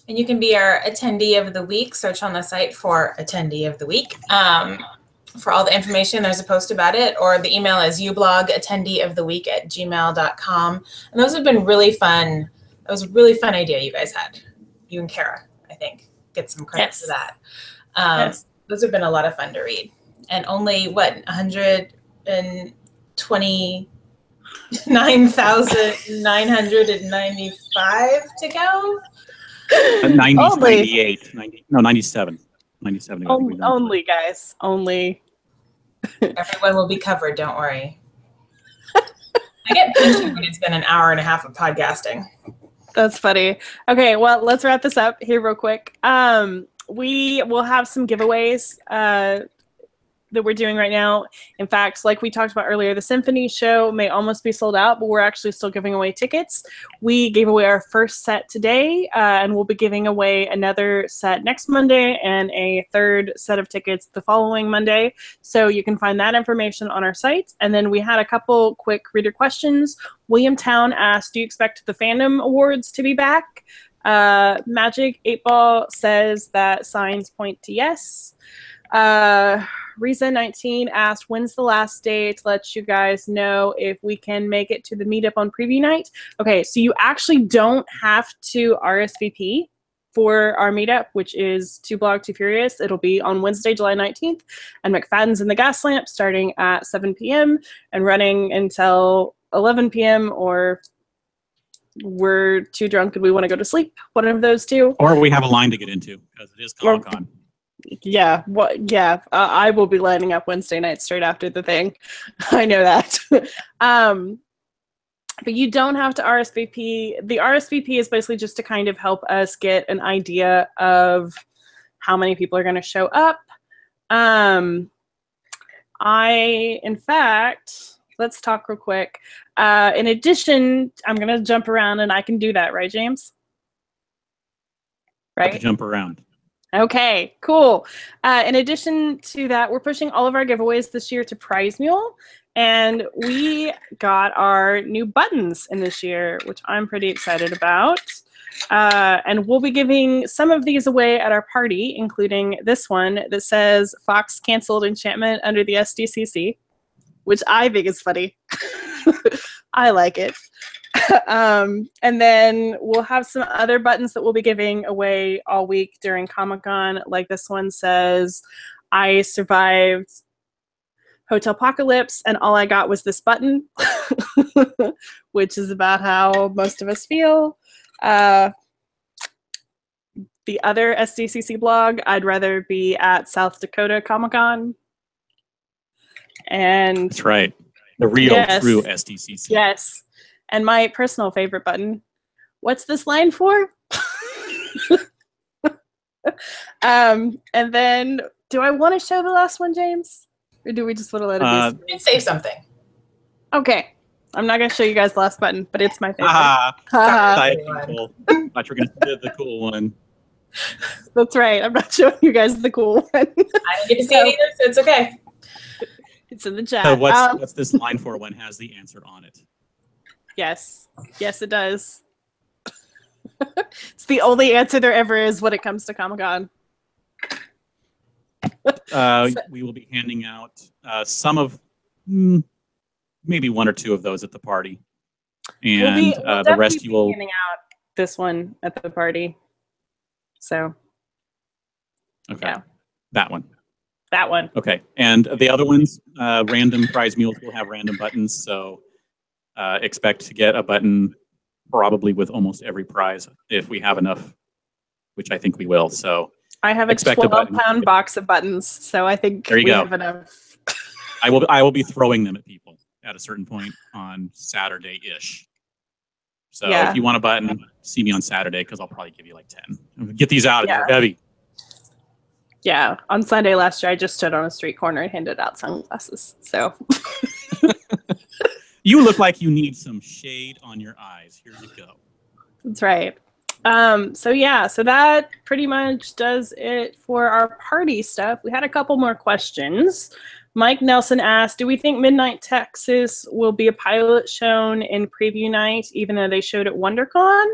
And you can be our attendee of the week. Search on the site for attendee of the week. For all the information, there's a post about it, or the email is ublog@attendeeoftheweek@gmail.com. And those have been really fun. That was a really fun idea you guys had. You and Kara, I think, get some credit for that. Those have been a lot of fun to read. And only, 129,995 to go? 98, 97. 97. Only, guys. Only. Everyone will be covered, don't worry. I get pinchy when it's been an hour and a half of podcasting. That's funny. Okay, well, let's wrap this up here real quick. We will have some giveaways that we're doing right now. In fact, like we talked about earlier, the symphony show may almost be sold out, but we're actually still giving away tickets. We gave away our first set today, and we'll be giving away another set next Monday and a third set of tickets the following Monday. So you can find that information on our site. And then we had a couple quick reader questions. William Town asked, do you expect the Fandom Awards to be back? Magic 8-Ball says that signs point to yes. Reza19 asked, when's the last day to let you guys know if we can make it to the meetup on preview night? Okay, so you actually don't have to RSVP for our meetup, which is 2 Blog 2 Furious. It'll be on Wednesday, July 19th, and McFadden's in the Gas Lamp starting at 7 p.m. and running until 11 p.m. or we're too drunk and we want to go to sleep. One of those two. Or we have a line to get into because it is Comic-Con. Yeah, I will be lining up Wednesday night straight after the thing. I know that. But you don't have to RSVP. The RSVP is basically just to kind of help us get an idea of how many people are going to show up. In fact, let's talk real quick. In addition, I'm going to jump around and I can do that, right, James? Right? To jump around. Okay, cool. In addition to that, we're pushing all of our giveaways this year to Prize Mule, and we got our new buttons in this year, which I'm pretty excited about. And we'll be giving some of these away at our party, including this one that says Fox canceled enchantment under the SDCC, which I think is funny. I like it. And then we'll have some other buttons that we'll be giving away all week during Comic-Con. Like this one says, I survived Hotel Apocalypse and all I got was this button, which is about how most of us feel. The other SDCC blog, I'd rather be at South Dakota Comic-Con. And that's right. The real, true SDCC. Yes. And my personal favorite button, what's this line for? And then, do I want to show the last one, James? Or do we just want to let it be? You can save something. Okay. I'm not going to show you guys the last button, but it's my favorite. Cool. I thought you were going to do the cool one. That's right. I'm not showing you guys the cool one. I don't get to see it either, so it's okay. It's in the chat. So what's this line for when it has the answer on it? Yes. Yes, it does. It's the only answer there ever is when it comes to Comic-Con. We will be handing out some of, maybe 1 or 2 of those at the party. And we'll the rest you will... handing out this one at the party. So, okay. Yeah. That one. That one. Okay. And the other ones, random prize mules will have random buttons, so expect to get a button probably with almost every prize if we have enough, which I think we will. So I have a 12-pound box of buttons, so I think there you go. Have enough. I will be throwing them at people at a certain point on Saturday-ish. So if you want a button, see me on Saturday because I'll probably give you like 10. Get these out. They're heavy. Yeah, on Sunday last year, I just stood on a street corner and handed out sunglasses. So you look like you need some shade on your eyes. Here you go. That's right. So yeah, so that pretty much does it for our party stuff. We had a couple more questions. Mike Nelson asked, do we think Midnight Texas will be a pilot shown in preview night, even though they showed at WonderCon?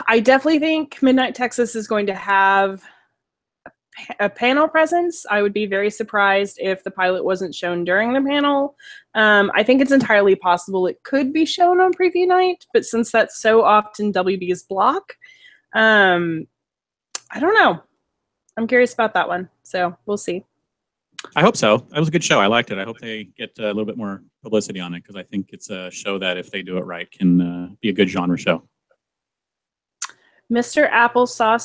I definitely think Midnight Texas is going to have a panel presence. I would be very surprised if the pilot wasn't shown during the panel. I think it's entirely possible it could be shown on preview night, but since that's so often WB's block, I don't know. I'm curious about that one, so we'll see. I hope so. That was a good show. I liked it. I hope they get a little bit more publicity on it because I think it's a show that, if they do it right, can be a good genre show. Mr. Applesauce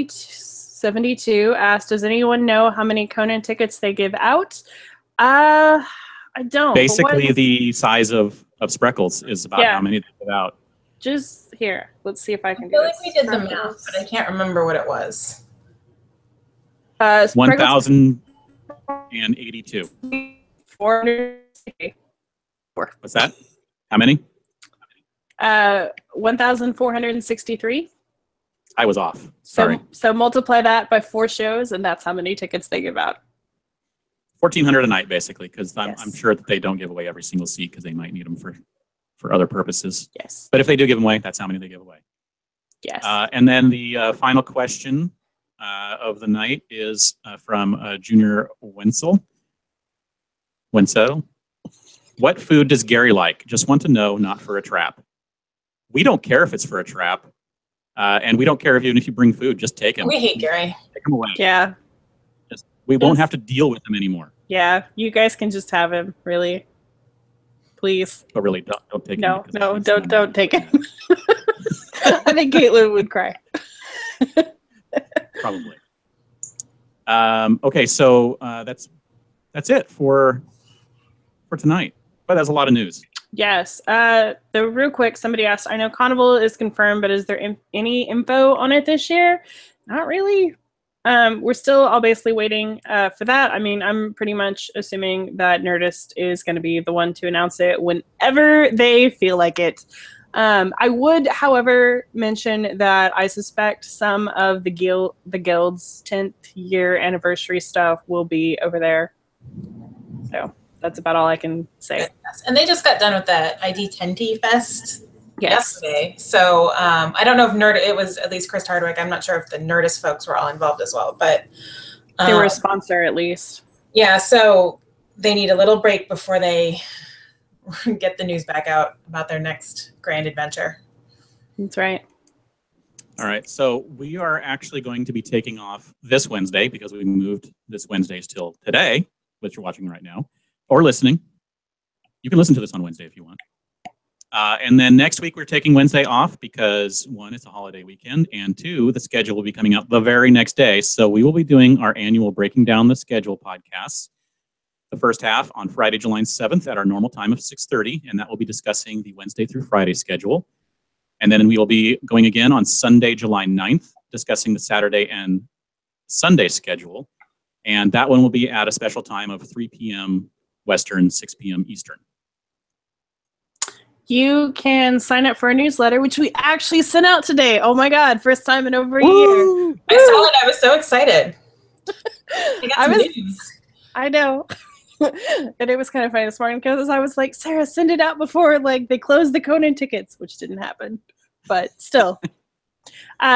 72 asked, does anyone know how many Conan tickets they give out? I don't. Basically, the size of Spreckles is about how many they give out. Just here. Let's see if I can I do feel this. like we did the math, but I can't remember what it was. 1,082. 460. What's that? How many? 1,463. I was off. Sorry. So multiply that by 4 shows, and that's how many tickets they give out. 1,400 a night, basically, because Yes. I'm sure that they don't give away every single seat because they might need them for other purposes. Yes. But if they do give them away, that's how many they give away. Yes. And then the final question of the night is from Junior Wenzel. What food does Gary like? Just want to know, not for a trap. We don't care if it's for a trap. And we don't care even if you bring food. Just take him. We hate Gary. Take him away. Yeah. We won't have to deal with him anymore. Yeah. You guys can just have him, really. Please. But really, don't take him. No, don't take him. I think Caitlin would cry. Probably. Okay, so that's it for tonight. But that's a lot of news. Yes. Real quick, somebody asked, I know Carnival is confirmed, but is there any info on it this year? Not really. We're still all basically waiting for that. I mean, I'm pretty much assuming that Nerdist is going to be the one to announce it whenever they feel like it. I would, however, mention that I suspect some of the guild's 10th year anniversary stuff will be over there. So that's about all I can say. And they just got done with that ID 10T Fest Yes. yesterday. So I don't know if it was at least Chris Hardwick. I'm not sure if the Nerdist folks were all involved as well, but They were a sponsor at least. yeah, so they need a little break before they get the news back out about their next grand adventure. That's right. All right, so we are actually going to be taking off this Wednesday because we moved this Wednesday till today, which you're watching right now, or listening. You can listen to this on Wednesday if you want. And then next week, we're taking Wednesday off because, 1, it's a holiday weekend, and 2, the schedule will be coming out the very next day. So we will be doing our annual Breaking Down the Schedule podcasts, the first half on Friday, July 7th at our normal time of 6:30, and that will be discussing the Wednesday through Friday schedule. And then we will be going again on Sunday, July 9th, discussing the Saturday and Sunday schedule. And that one will be at a special time of 3 p.m. Western, 6 p.m. Eastern. You can sign up for a newsletter, which we actually sent out today. Oh my God, first time in over a year. I saw it. I was so excited. News. I know. And it was kind of funny this morning because I was like, Sarah, send it out before they closed the Conan tickets, which didn't happen. But still.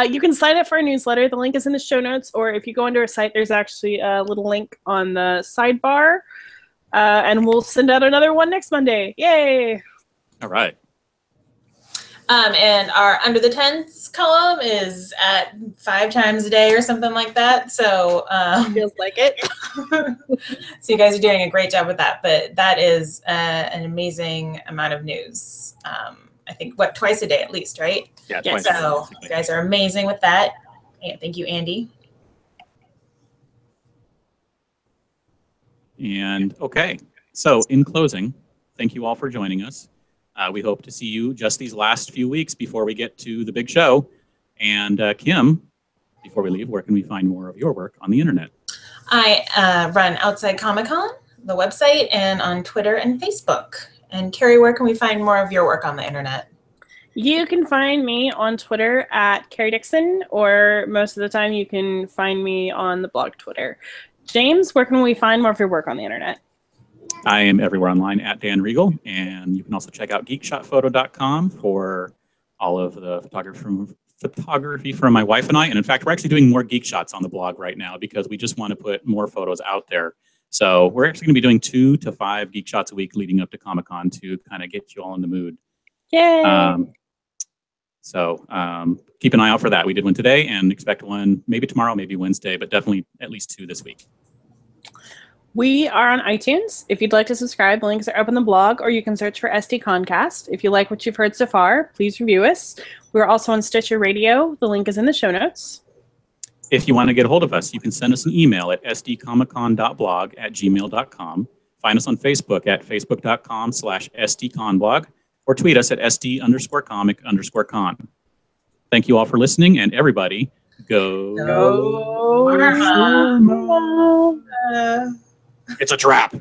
You can sign up for our newsletter. The link is in the show notes, or if you go into our site, there's actually a little link on the sidebar. And we'll send out another one next Monday. Yay! All right. And our Under the Tents column is at 5 times a day or something like that. So Feels like it. so you guys are doing a great job with that. But that is an amazing amount of news. I think, twice a day at least, right? Yeah, Yes. twice. So you guys are amazing with that. And thank you, Andy. And okay, so in closing, thank you all for joining us. We hope to see you just these last few weeks before we get to the big show. And Kim, before we leave, where can we find more of your work on the internet? I run Outside Comic Con, the website, and on Twitter and Facebook. And Carrie, where can we find more of your work on the internet? You can find me on Twitter at Carrie Dixon, or most of the time you can find me on the blog Twitter. James, where can we find more of your work on the internet? I am everywhere online at Dan Regal, and you can also check out geekshotphoto.com for all of the photography from my wife and I. And in fact, we're actually doing more geek shots on the blog right now because we just want to put more photos out there. So we're actually going to be doing 2 to 5 geek shots a week leading up to Comic-Con to kind of get you all in the mood. Yay! So keep an eye out for that. We did one today and expect one maybe tomorrow, maybe Wednesday, but definitely at least 2 this week. We are on iTunes. If you'd like to subscribe, the links are up on the blog, or you can search for SDConCast. If you like what you've heard so far, please review us. We're also on Stitcher Radio. The link is in the show notes. If you want to get a hold of us, you can send us an email at sdcomiccon.blog@gmail.com. Find us on Facebook at facebook.com/sdconblog, or tweet us at sd_comic_con. Thank you all for listening, and everybody, go. Go. It's a trap.